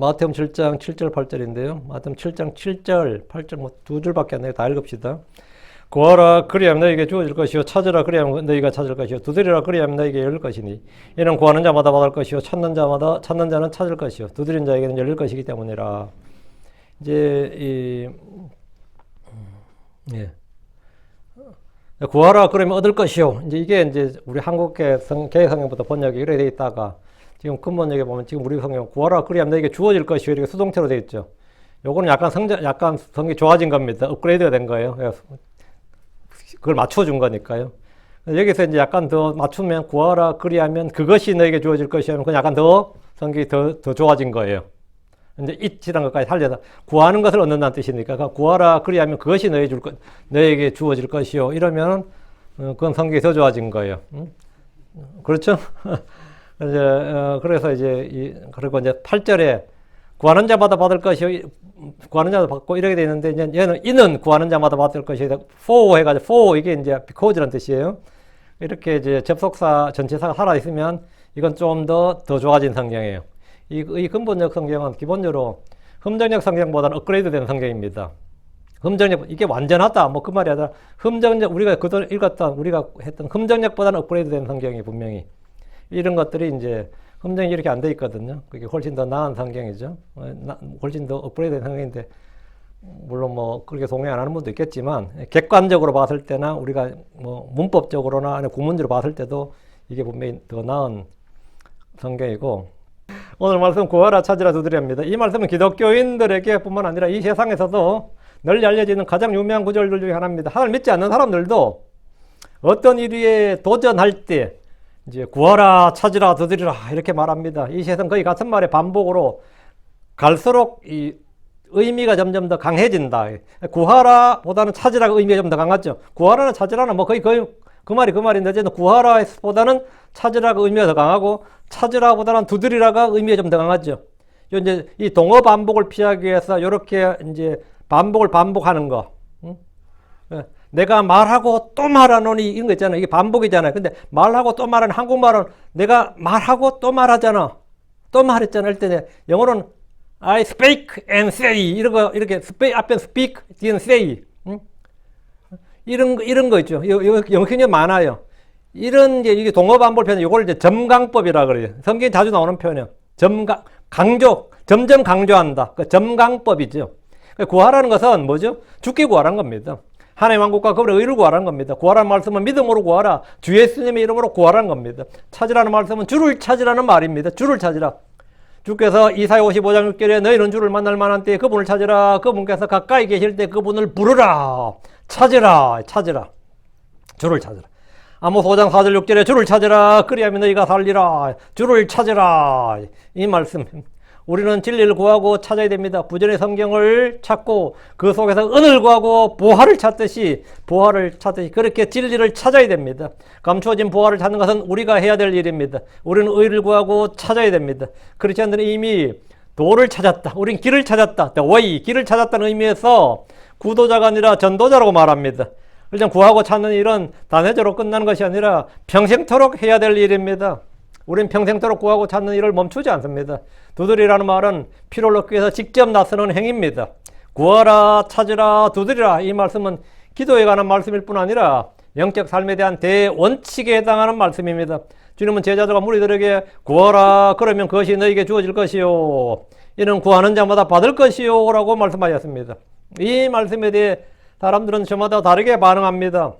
마태복음 7장 7절 8절인데요. 마태복음 7장 7절 8절 뭐 두 줄밖에 안 돼요. 다 읽읍시다. 구하라 그리하면 너희에게 주어질 것이요 찾으라 그리하면 너희가 찾을 것이요 두드리라 그리하면 너희에게 열릴 것이니 이는 구하는 자마다 받을 것이요 찾는 자는 찾을 것이요 두드린 자에게는 열릴 것이기 때문이라. 이제 구하라 그러면 얻을 것이요. 이게 이제 우리 한국계 개성경부터 번역이 이렇게 돼 있다가 지금 근본역에 보면 지금 우리 성경 구하라 그리하면 너에게 주어질 것이요 이렇게 수동태로 돼 있죠. 요거는 약간 성경이 좋아진 겁니다. 업그레이드가 된 거예요. 그걸 맞춰준 거니까요. 여기서 이제 약간 더 맞추면 구하라 그리하면 그것이 너에게 주어질 것이면 그냥 약간 더 성경이 더 좋아진 거예요. 이제 이치란 것까지 살려서 구하는 것을 얻는다는 뜻이니까 구하라 그리하면 그것이 너에게 주어질 것이요 이러면 그건 성경이 더 좋아진 거예요. 그렇죠? 그래서 그리고 이제 8절에 구하는 자마다 받을 것이요 구하는 자마다 받고 이렇게 되어 있는데 얘는 이는 구하는 자마다 받을 것이다. for 해가지고 for 이게 이제 because란 뜻이에요. 이렇게 이제 접속사 전체사가 살아 있으면 이건 좀 더 좋아진 성경이에요. 이 근본적 성경은 기본적으로 흠정역 성경보다는 업그레이드된 성경입니다. 흠정역 이게 완전하다 뭐 그 말이 아니라 흠정역 우리가 그동안 읽었던 우리가 했던 흠정역보다는 업그레이드된 성경이 분명히 이런 것들이 이제 흠정이 이렇게 안 돼 있거든요. 그게 훨씬 더 나은 성경이죠. 훨씬 더 업그레이드된 성경인데 물론 뭐 그렇게 동의 안 하는 분도 있겠지만 객관적으로 봤을 때나 우리가 뭐 문법적으로나 아니 구문적으로 봤을 때도 이게 분명히 더 나은 성경이고 오늘 말씀 구하라 찾으라 두드리랍니다. 이 말씀은 기독교인들에게 뿐만 아니라 이 세상에서도 널리 알려지는 가장 유명한 구절들 중에 하나입니다. 하나를 믿지 않는 사람들도 어떤 일에 도전할 때 이제 구하라 찾으라 두드리라 이렇게 말합니다. 이 세상 거의 같은 말의 반복으로 갈수록 이 의미가 점점 더 강해진다. 구하라 보다는 찾으라가 의미가 좀 더 강하죠. 구하라는 찾으라는 뭐 거의 그 말인데 어쨌든 구하라 보다는 찾으라가 의미가 더 강하고 찾으라 보다는 두드리라가 의미가 좀 더 강하죠. 이제 이 동어 반복을 피하기 위해서 이렇게 이제 반복하는 거. 내가 말하고 또 말하노니 이런 거 있잖아요. 이게 반복이잖아요. 근데 말하고 또 말하는 한국말은 내가 말하고 또 말하잖아. 또 말했잖아. 할 때 영어로는 I speak and say 이런 거 이렇게 앞에 speak 뒤에는 say 이런 거 있죠. 영어권이 많아요. 이런 게 이게 동어 반복 표현 이걸 이제 점강법이라 그래요. 성경에 자주 나오는 표현이에요. 점점 강조한다. 그 점강법이죠. 구하라는 것은 뭐죠? 죽게 구하라는 겁니다. 하나님 왕국과 그분의 의를 구하라는 겁니다. 구하라는 말씀은 믿음으로 구하라. 주 예수님의 이름으로 구하라는 겁니다. 찾으라는 말씀은 주를 찾으라는 말입니다. 주를 찾으라. 주께서 이사야 55장 6절에 너희는 주를 만날 만한 때에 그분을 찾으라. 그분께서 가까이 계실 때 그분을 부르라. 찾으라. 주를 찾으라. 아모스 5장 4절 6절에 주를 찾으라. 그리하면 너희가 살리라. 주를 찾으라. 이 말씀. 우리는 진리를 구하고 찾아야 됩니다. 부전의 성경을 찾고 그 속에서 은을 구하고 보화를 찾듯이 그렇게 진리를 찾아야 됩니다. 감추어진 보화를 찾는 것은 우리가 해야 될 일입니다. 우리는 의를 구하고 찾아야 됩니다. 크리스천들은 이미 도를 찾았다. 우린 길을 찾았다. The way, 길을 찾았다는 의미에서 구도자가 아니라 전도자라고 말합니다. 일단 구하고 찾는 일은 단회적으로 끝나는 것이 아니라 평생토록 해야 될 일입니다. 우린 평생토록 구하고 찾는 일을 멈추지 않습니다. 두드리라는 말은 피를 얻기 위해서 직접 나서는 행위입니다. 구하라, 찾으라, 두드리라 이 말씀은 기도에 관한 말씀일 뿐 아니라 영적 삶에 대한 대원칙에 해당하는 말씀입니다. 주님은 제자들과 무리들에게 구하라 그러면 그것이 너에게 주어질 것이요 이는 구하는 자마다 받을 것이요 라고 말씀하셨습니다. 이 말씀에 대해 사람들은 저마다 다르게 반응합니다.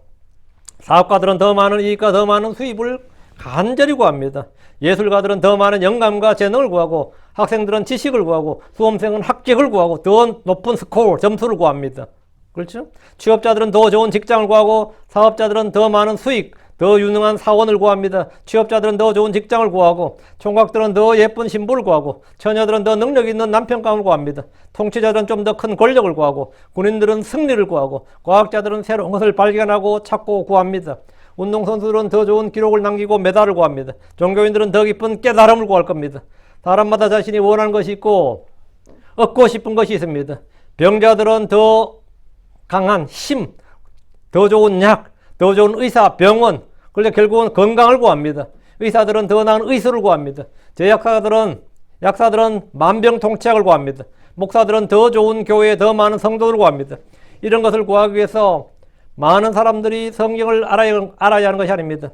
사업가들은 더 많은 이익과 더 많은 수입을 간절히 구합니다. 예술가들은 더 많은 영감과 재능을 구하고 학생들은 지식을 구하고 수험생은 학직을 구하고 더 높은 스코어, 점수를 구합니다. 그렇죠? 취업자들은 더 좋은 직장을 구하고 사업자들은 더 많은 수익, 더 유능한 사원을 구합니다. 취업자들은 더 좋은 직장을 구하고 총각들은 더 예쁜 신부를 구하고 처녀들은 더 능력 있는 남편감을 구합니다. 통치자들은 좀 더 큰 권력을 구하고 군인들은 승리를 구하고 과학자들은 새로운 것을 발견하고 찾고 구합니다. 운동선수들은 더 좋은 기록을 남기고 메달을 구합니다. 종교인들은 더 깊은 깨달음을 구할 겁니다. 사람마다 자신이 원하는 것이 있고 얻고 싶은 것이 있습니다. 병자들은 더 강한 힘, 더 좋은 약, 더 좋은 의사, 병원, 그래서 결국은 건강을 구합니다. 의사들은 더 나은 의술을 구합니다. 제약사들은 약사들은 만병통치약을 구합니다. 목사들은 더 좋은 교회에 더 많은 성도들을 구합니다. 이런 것을 구하기 위해서 많은 사람들이 성경을 알아야 하는 것이 아닙니다.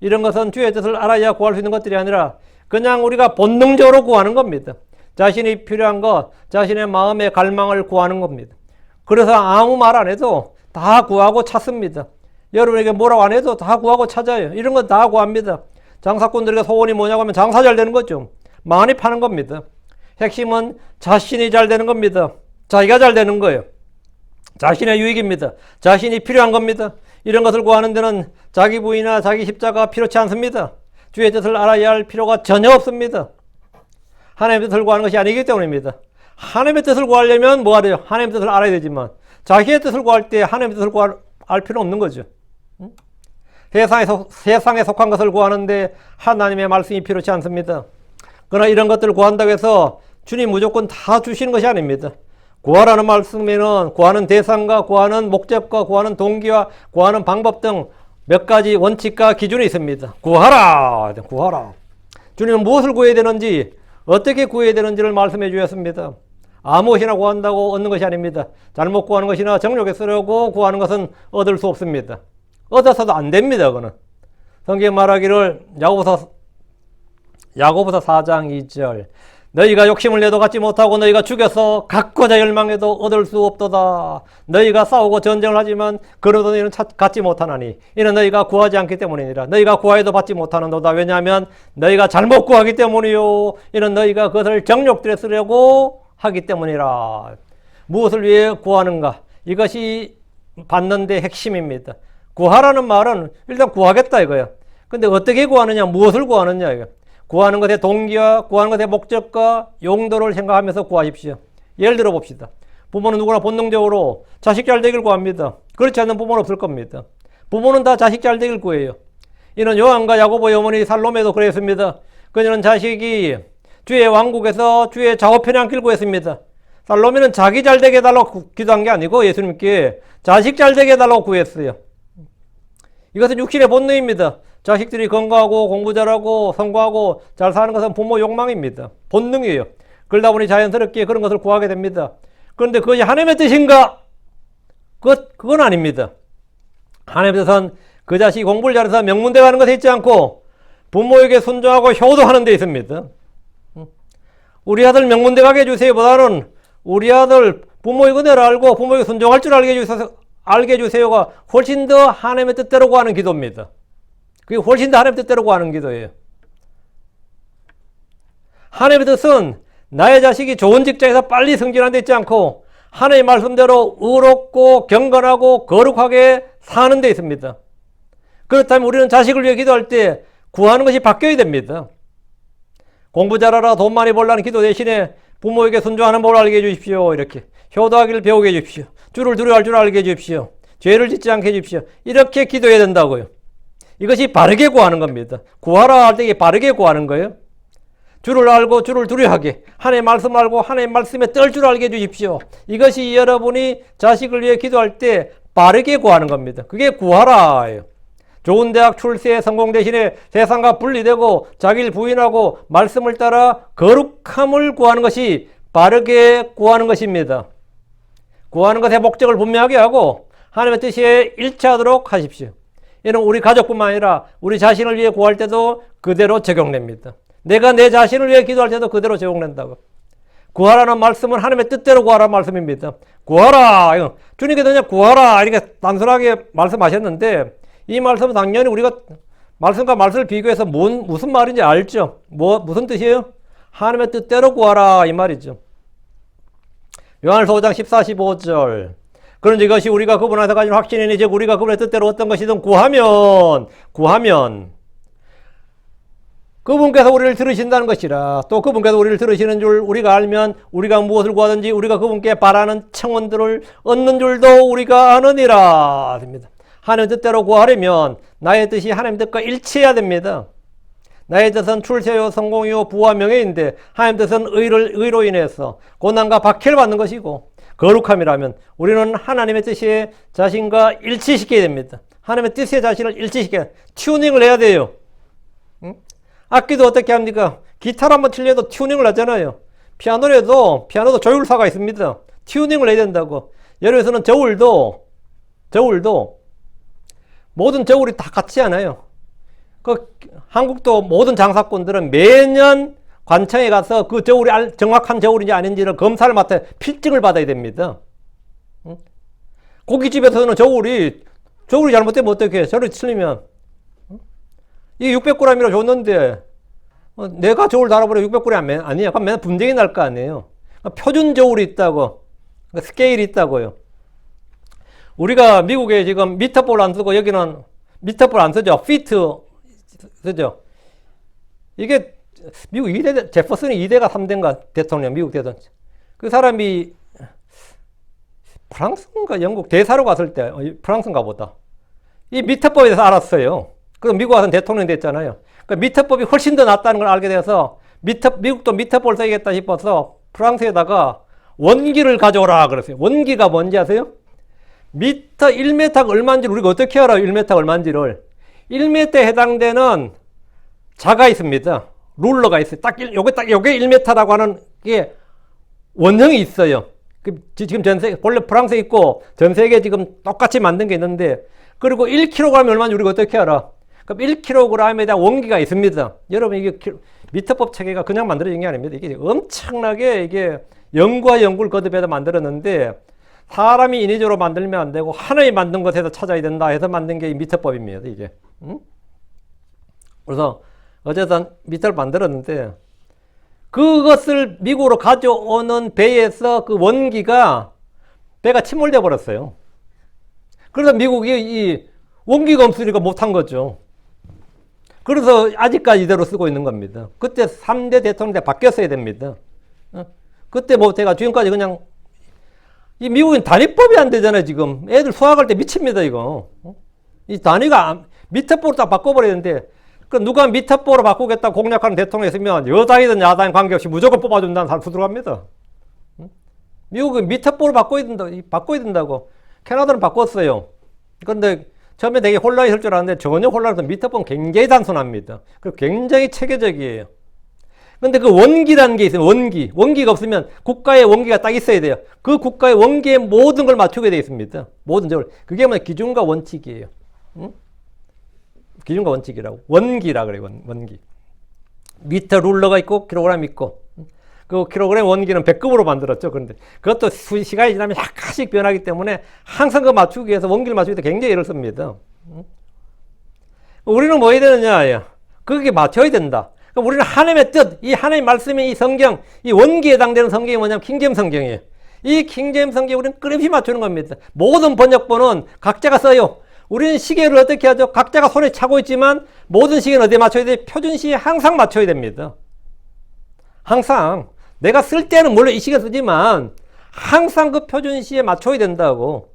이런 것은 주의 뜻을 알아야 구할 수 있는 것들이 아니라 그냥 우리가 본능적으로 구하는 겁니다. 자신이 필요한 것, 자신의 마음의 갈망을 구하는 겁니다. 그래서 아무 말 안 해도 다 구하고 찾습니다. 여러분에게 뭐라고 안 해도 다 구하고 찾아요. 이런 건 다 구합니다. 장사꾼들에게 소원이 뭐냐고 하면 장사 잘 되는 거죠. 많이 파는 겁니다. 핵심은 자신이 잘 되는 겁니다. 자기가 잘 되는 거예요. 자신의 유익입니다. 자신이 필요한 겁니다. 이런 것을 구하는 데는 자기 부인이나 자기 십자가 필요치 않습니다. 주의 뜻을 알아야 할 필요가 전혀 없습니다. 하나님의 뜻을 구하는 것이 아니기 때문입니다. 하나님의 뜻을 구하려면 뭐가 돼요? 하나님의 뜻을 알아야 되지만 자기의 뜻을 구할 때 하나님의 뜻을 구할 필요는 없는 거죠. 세상에 속한 것을 구하는데 하나님의 말씀이 필요치 않습니다. 그러나 이런 것들을 구한다고 해서 주님 무조건 다 주시는 것이 아닙니다. 구하라는 말씀에는 구하는 대상과 구하는 목적과 구하는 동기와 구하는 방법 등 몇 가지 원칙과 기준이 있습니다. 구하라! 구하라. 주님은 무엇을 구해야 되는지 어떻게 구해야 되는지를 말씀해 주셨습니다. 아무것이나 구한다고 얻는 것이 아닙니다. 잘못 구하는 것이나 정욕에 쓰려고 구하는 것은 얻을 수 없습니다. 얻어서도 안 됩니다. 그거는. 성경 말하기를 야고보서 4장 2절 너희가 욕심을 내도 갖지 못하고 너희가 죽여서 갖고자 열망해도 얻을 수 없도다. 너희가 싸우고 전쟁을 하지만 그러도 너희는 갖지 못하나니 이는 너희가 구하지 않기 때문이니라. 너희가 구하여도 받지 못하는도다. 왜냐하면 너희가 잘못 구하기 때문이요. 이는 너희가 그것을 정욕들에 쓰려고 하기 때문이라. 무엇을 위해 구하는가? 이것이 받는 데 핵심입니다. 구하라는 말은 일단 구하겠다 이거야. 근데 어떻게 구하느냐? 무엇을 구하느냐 이거. 구하는 것의 동기와 구하는 것의 목적과 용도를 생각하면서 구하십시오. 예를 들어 봅시다. 부모는 누구나 본능적으로 자식 잘 되길 구합니다. 그렇지 않는 부모는 없을 겁니다. 부모는 다 자식 잘 되길 구해요. 이는 요한과 야고보의 어머니 살로메도 그랬습니다. 그녀는 자식이 주의 왕국에서 주의 좌우편에 앉길 구했습니다. 살로메는 자기 잘 되게 해달라고 기도한 게 아니고 예수님께 자식 잘 되게 해달라고 구했어요. 이것은 육신의 본능입니다. 자식들이 건강하고 공부 잘하고 성공하고 잘 사는 것은 부모 욕망입니다. 본능이에요. 그러다 보니 자연스럽게 그런 것을 구하게 됩니다. 그런데 그것이 하나님의 뜻인가? 그건 아닙니다. 하나님의 뜻은 그 자식이 공부를 잘해서 명문대 가는 것에 있지 않고 부모에게 순종하고 효도하는 데 있습니다. 우리 아들 명문대 가게 해주세요 보다는 우리 아들 부모의 은혜를 알고 부모에게 순종할 줄 알게 해주세요가 훨씬 더 하나님의 뜻대로 구하는 기도입니다. 그게 훨씬 더 하나님의 뜻대로 구하는 기도예요. 하나님의 뜻은 나의 자식이 좋은 직장에서 빨리 승진하는 데 있지 않고 하나님의 말씀대로 의롭고 경건하고 거룩하게 사는 데 있습니다. 그렇다면 우리는 자식을 위해 기도할 때 구하는 것이 바뀌어야 됩니다. 공부 잘하라 돈 많이 벌라는 기도 대신에 부모에게 순종하는 법을 알게 해주십시오. 이렇게 효도하기를 배우게 해주십시오. 주를 두려워할 줄 알게 해주십시오. 죄를 짓지 않게 해주십시오. 이렇게 기도해야 된다고요. 이것이 바르게 구하는 겁니다. 구하라 할 때 이게 바르게 구하는 거예요. 주를 알고 주를 두려워하게 하나님의 말씀 알고 하나님의 말씀에 떨 줄 알게 해주십시오. 이것이 여러분이 자식을 위해 기도할 때 바르게 구하는 겁니다. 그게 구하라예요. 좋은 대학 출세 성공 대신에 세상과 분리되고 자기를 부인하고 말씀을 따라 거룩함을 구하는 것이 바르게 구하는 것입니다. 구하는 것의 목적을 분명하게 하고 하나님의 뜻에 일치하도록 하십시오. 이는 우리 가족뿐만 아니라 우리 자신을 위해 구할 때도 그대로 적용됩니다. 내가 내 자신을 위해 기도할 때도 그대로 적용된다고. 구하라는 말씀은 하나님의 뜻대로 구하라는 말씀입니다. 구하라! 주님께서 그냥 구하라! 이렇게 단순하게 말씀하셨는데 이 말씀은 당연히 우리가 말씀과 말씀을 비교해서 무슨 말인지 알죠? 무슨 뜻이에요? 하나님의 뜻대로 구하라 이 말이죠. 요한일서 5장 14, 15절 그런지 이것이 우리가 그분 안에서 가진 확신이니 즉 우리가 그분의 뜻대로 어떤 것이든 구하면 그분께서 우리를 들으신다는 것이라. 또 그분께서 우리를 들으시는 줄 우리가 알면 우리가 무엇을 구하든지 우리가 그분께 바라는 청원들을 얻는 줄도 우리가 아느니라. 하나님의 뜻대로 구하려면 나의 뜻이 하나님의 뜻과 일치해야 됩니다. 나의 뜻은 출세요 성공이요 부와 명예인데 하나님의 뜻은 의로 인해서 고난과 박해를 받는 것이고 거룩함이라면 우리는 하나님의 뜻에 자신과 일치시켜야 됩니다. 하나님의 뜻에 자신을 일치시켜야 튜닝을 해야 돼요. 악기도 어떻게 합니까? 기타를 한번 치려도 튜닝을 하잖아요. 피아노도 조율사가 있습니다. 튜닝을 해야 된다고. 예를 들어서는 저울도 모든 저울이 다 같지 않아요. 한국도 모든 장사꾼들은 매년 관청에 가서 그 저울이 정확한 저울인지 아닌지를 검사를 맡아 필증을 받아야 됩니다. 고깃집에서는 저울이 잘못되면 어떻게 해? 저울이 틀리면 이게 600g이라 줬는데 내가 저울 달아버려 600g 아니야. 그럼 맨날 분쟁이 날 거 아니에요. 표준 저울이 있다고, 스케일이 있다고요. 우리가 미국에 지금 미터볼 안 쓰고 여기는 미터볼 안 쓰죠. 피트 쓰죠. 이게 미국 2대, 제퍼슨이 2대가 3대인가 대통령, 미국 대통령. 그 사람이 프랑스인가 영국 대사로 갔을 때, 프랑스인가 보다. 이 미터법에 대해서 알았어요. 그래서 미국 와서 대통령이 됐잖아요. 그러니까 미터법이 훨씬 더 낫다는 걸 알게 돼서 미국도 미터법을 써야겠다 싶어서 프랑스에다가 원기를 가져오라 그랬어요. 원기가 뭔지 아세요? 1m가 얼마인지를 우리가 어떻게 알아요? 1m가 얼마인지를. 1m에 해당되는 자가 있습니다. 룰러가 있어요. 요게 1m라고 하는 게 원형이 있어요. 지금 본래 프랑스에 있고 전 세계에 지금 똑같이 만든 게 있는데, 그리고 1kg이 얼마인지 우리가 어떻게 알아? 그럼 1kg에 대한 원기가 있습니다. 여러분, 이게 미터법 체계가 그냥 만들어진 게 아닙니다. 이게 엄청나게 이게 연구와 연구를 거듭해서 만들었는데, 사람이 인위적으로 만들면 안 되고 하나의 만든 것에서 찾아야 된다 해서 만든 게 이 미터법입니다. 이게. 그래서 어쨌든 미터를 만들었는데, 그것을 미국으로 가져오는 배에서 그 원기가 배가 침몰돼 버렸어요. 그래서 미국이 이 원기가 없으니까 못한 거죠. 그래서 아직까지 이대로 쓰고 있는 겁니다. 그때 3대 대통령 때 바뀌었어야 됩니다. 그때 제가 지금까지 그냥, 이 미국은 단위법이 안 되잖아요, 지금. 애들 수학할 때 미칩니다, 이거. 이 단위가 미터법으로 딱 바꿔버려야 되는데, 누가 미터법으로 바꾸겠다 공략하는 대통령이 있으면 여당이든 야당 관계없이 무조건 뽑아준다는 사람 수 들어갑니다. 미국은 미터법으로 바꿔야 된다고. 캐나다는 바꿨어요. 그런데 처음에 되게 혼란이 있을 줄 알았는데 전혀 혼란이 없어요. 미터법은 굉장히 단순합니다. 그리고 굉장히 체계적이에요. 근데 그 원기라는 게 있어요. 원기가 없으면 국가의 원기가 딱 있어야 돼요. 그 국가의 원기에 모든 걸 맞추게 되어 있습니다. 모든 점을. 그게 뭐냐, 기준과 원칙이에요. 기준과 원칙이라고. 원기라 그래요. 원기. 미터 룰러가 있고 킬로그램 있고, 그 킬로그램 원기는 100급으로 만들었죠. 그런데 그것도 시간이 지나면 약간씩 변하기 때문에 항상 그 맞추기 위해서 원기를 맞추기 위해서 굉장히 애를 씁니다. 우리는 뭐 해야 되느냐? 그게 맞춰야 된다. 우리는 하나님의 뜻, 이 하나님의 말씀이 이 성경, 이 원기에 해당되는 성경이 뭐냐면 킹제임 성경이에요. 이 킹제임 성경 우리는 끊임없이 맞추는 겁니다. 모든 번역본은 각자가 써요. 우리는 시계를 어떻게 하죠? 각자가 손에 차고 있지만 모든 시계는 어디에 맞춰야 돼? 표준시에 항상 맞춰야 됩니다. 항상. 내가 쓸 때는 물론 이 시계 쓰지만 항상 그 표준시에 맞춰야 된다고.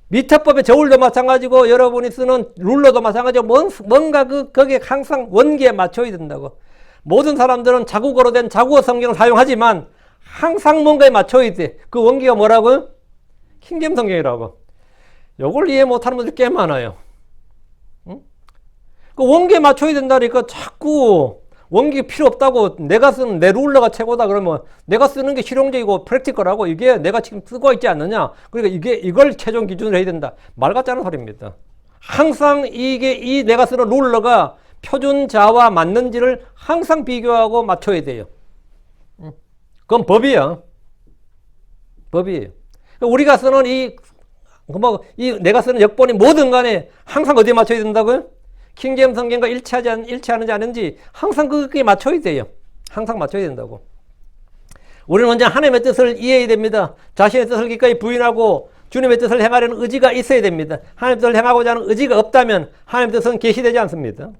미터법의 저울도 마찬가지고 여러분이 쓰는 룰러도 마찬가지고 뭔가 거기에 항상 원기에 맞춰야 된다고. 모든 사람들은 자국어로 된 자국어 성경을 사용하지만 항상 뭔가에 맞춰야 돼. 그 원기가 뭐라고요? 킹제임 성경이라고. 요걸 이해 못하는 분들이 꽤 많아요. 응? 그 원기에 맞춰야 된다니까 자꾸 원기 필요 없다고, 내가 쓰는 내 룰러가 최고다 그러면 내가 쓰는 게 실용적이고 프랙티컬하고 이게 내가 지금 쓰고 있지 않느냐, 그러니까 이걸 최종 기준으로 해야 된다. 말 같지 않은 소리입니다. 항상 이 내가 쓰는 룰러가 표준자와 맞는지를 항상 비교하고 맞춰야 돼요. 그건 법이에요. 법이에요. 우리가 쓰는 내가 쓰는 역본이 뭐든 간에 항상 어디에 맞춰야 된다고요? 킹제임 성경과 일치하는지 아닌지 항상 그게 맞춰야 돼요. 항상 맞춰야 된다고. 우리는 먼저 하나님의 뜻을 이해해야 됩니다. 자신의 뜻을 기꺼이 부인하고 주님의 뜻을 행하려는 의지가 있어야 됩니다. 하나님의 뜻을 행하고자 하는 의지가 없다면 하나님의 뜻은 계시되지 않습니다.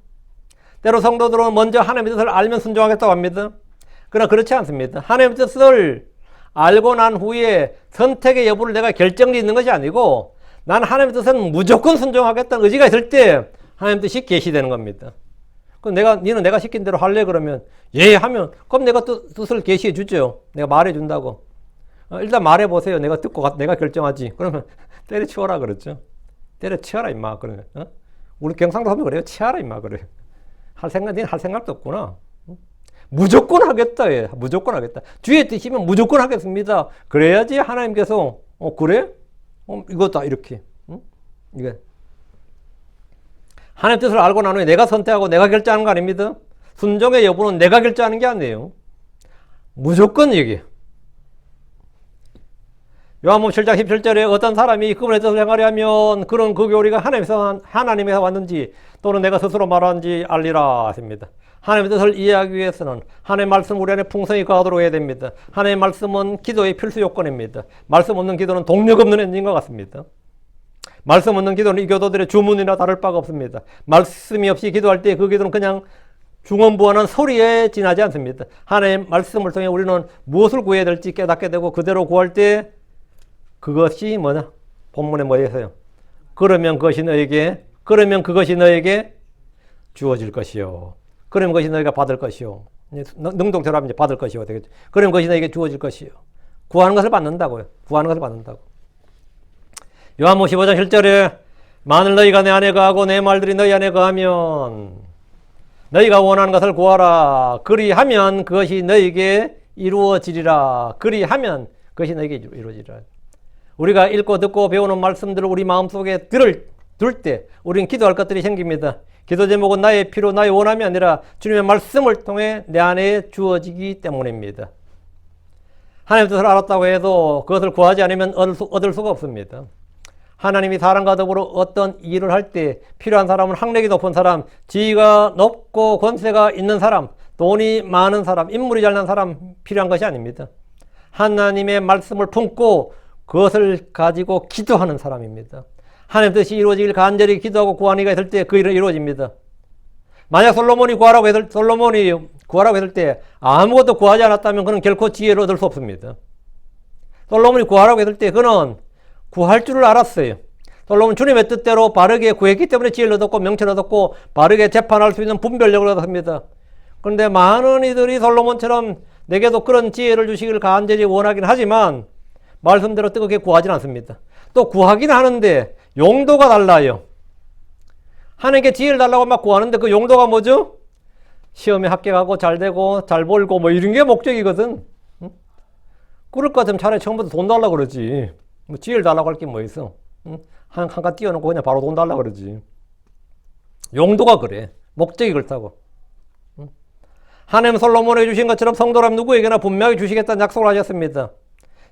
때로 성도들은 먼저 하나님의 뜻을 알면 순종하겠다고 합니다. 그러나 그렇지 않습니다. 하나님의 뜻을 알고 난 후에 선택의 여부를 내가 결정이 있는 것이 아니고, 난 하나님의 뜻은 무조건 순종하겠다는 의지가 있을 때 하나님 뜻이 계시되는 겁니다. 그럼 니는 내가 시킨 대로 할래? 그러면 예 하면, 그럼 내가 뜻을 계시해 주죠. 내가 말해 준다고. 일단 말해 보세요. 내가 듣고 내가 결정하지. 그러면 때려치워라 그랬죠. 때려치워라 임마. 그러면 우리 경상도 하면 그래요. 치워라 임마. 그래. 니는 할 생각도 없구나. 무조건 하겠다. 예. 무조건 하겠다. 주의 뜻이면 무조건 하겠습니다. 그래야지 하나님께서 그래? 이거다 이렇게. 이게 하나님 뜻을 알고 난 후에 내가 선택하고 내가 결정하는 거 아닙니다. 순종의 여부는 내가 결정하는 게 아니에요. 무조건 얘기해요. 요한복음 7장 17절에 어떤 사람이 그분의 뜻을 행하려 하면 그런 그 교리가 하나님에서 왔는지 또는 내가 스스로 말하는지 알리라 하십니다. 하나님의 뜻을 이해하기 위해서는 하나님의 말씀 우리 안에 풍성히 거하도록 해야 됩니다. 하나님의 말씀은 기도의 필수 요건입니다. 말씀 없는 기도는 동력 없는 엔진과 같습니다. 말씀 없는 기도는 이 교도들의 주문이나 다를 바가 없습니다. 말씀이 없이 기도할 때 그 기도는 그냥 중언부언한 소리에 지나지 않습니다. 하나님의 말씀을 통해 우리는 무엇을 구해야 될지 깨닫게 되고 그대로 구할 때 그것이 뭐냐? 본문에 뭐였어요? 그러면 그것이 너에게 주어질 것이요. 그러면 그것이 너희가 받을 것이요. 능동처럼 이제 받을 것이요 되겠죠. 그러면 그것이 너에게 주어질 것이요. 구하는 것을 받는다고요. 구하는 것을 받는다고. 요한복음 15장 7절에 만일 너희가 내 안에 거하고 내 말들이 너희 안에 거하면 너희가 원하는 것을 구하라. 그리하면 그것이 너희에게 이루어지리라. 그리하면 그것이 너희에게 이루어지리라. 우리가 읽고 듣고 배우는 말씀들을 우리 마음속에 둘 때 우리는 기도할 것들이 생깁니다. 기도 제목은 나의 필요, 나의 원함이 아니라 주님의 말씀을 통해 내 안에 주어지기 때문입니다. 하나님의 뜻을 알았다고 해도 그것을 구하지 않으면 얻을 수가 없습니다. 하나님이 사람과 더불어 어떤 일을 할 때 필요한 사람은 학력이 높은 사람, 지위가 높고 권세가 있는 사람, 돈이 많은 사람, 인물이 잘난 사람 필요한 것이 아닙니다. 하나님의 말씀을 품고 그것을 가지고 기도하는 사람입니다. 하나님 뜻이 이루어지길 간절히 기도하고 구하는 이가 있을 때 그 일은 이루어집니다. 만약 솔로몬이 구하라고 했을 때 아무것도 구하지 않았다면 그는 결코 지혜를 얻을 수 없습니다. 솔로몬이 구하라고 했을 때 그는 구할 줄을 알았어요. 솔로몬은 주님의 뜻대로 바르게 구했기 때문에 지혜를 얻었고 명철을 얻었고 바르게 재판할 수 있는 분별력을 얻었습니다. 그런데 많은 이들이 솔로몬처럼 내게도 그런 지혜를 주시기를 간절히 원하긴 하지만 말씀대로 뜨겁게 구하진 않습니다. 또 구하긴 하는데 용도가 달라요. 하나님께 지혜를 달라고 막 구하는데 그 용도가 뭐죠? 시험에 합격하고 잘 되고 잘 벌고 뭐 이런 게 목적이거든. 응? 그럴 것 같으면 차라리 처음부터 돈 달라고 그러지. 뭐 지혜를 달라고 할 게 뭐 있어. 응? 한칸 띄워놓고 그냥 바로 돈 달라고 그러지. 용도가 그래. 목적이 그렇다고. 응? 하나님 솔로몬에게 주신 것처럼 성도라면 누구에게나 분명히 주시겠다는 약속을 하셨습니다.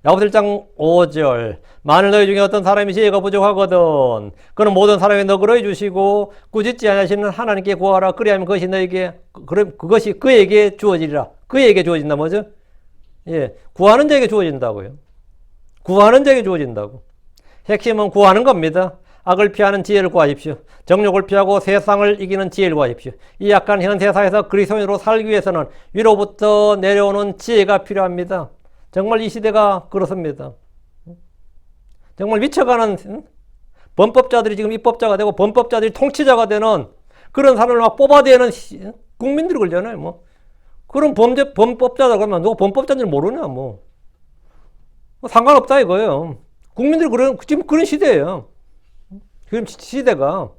야고보서 1장 5절 만일 너희 중에 어떤 사람이 지혜가 부족하거든 그는 모든 사람에게 너그러이 주시고 꾸짖지 않으시는 하나님께 구하라. 그리하면 그것이 너에게 그것이 그에게 주어지리라. 그에게 주어진다 뭐죠? 예, 구하는 자에게 주어진다고요. 구하는 자에게 주어진다고. 핵심은 구하는 겁니다. 악을 피하는 지혜를 구하십시오. 정욕을 피하고 세상을 이기는 지혜를 구하십시오. 이 약한 현 세상에서 그리스도인으로 살기 위해서는 위로부터 내려오는 지혜가 필요합니다. 정말 이 시대가 그렇습니다. 정말 미쳐가는 범법자들이 지금 입법자가 되고 범법자들이 통치자가 되는 그런 사람을 막 뽑아대는 국민들이 걸잖아요. 뭐 그런 범법자다 그러면 누가 범법자인지 모르냐 뭐 상관없다 이거예요. 국민들이 지금 그런 시대예요. 지금 시대가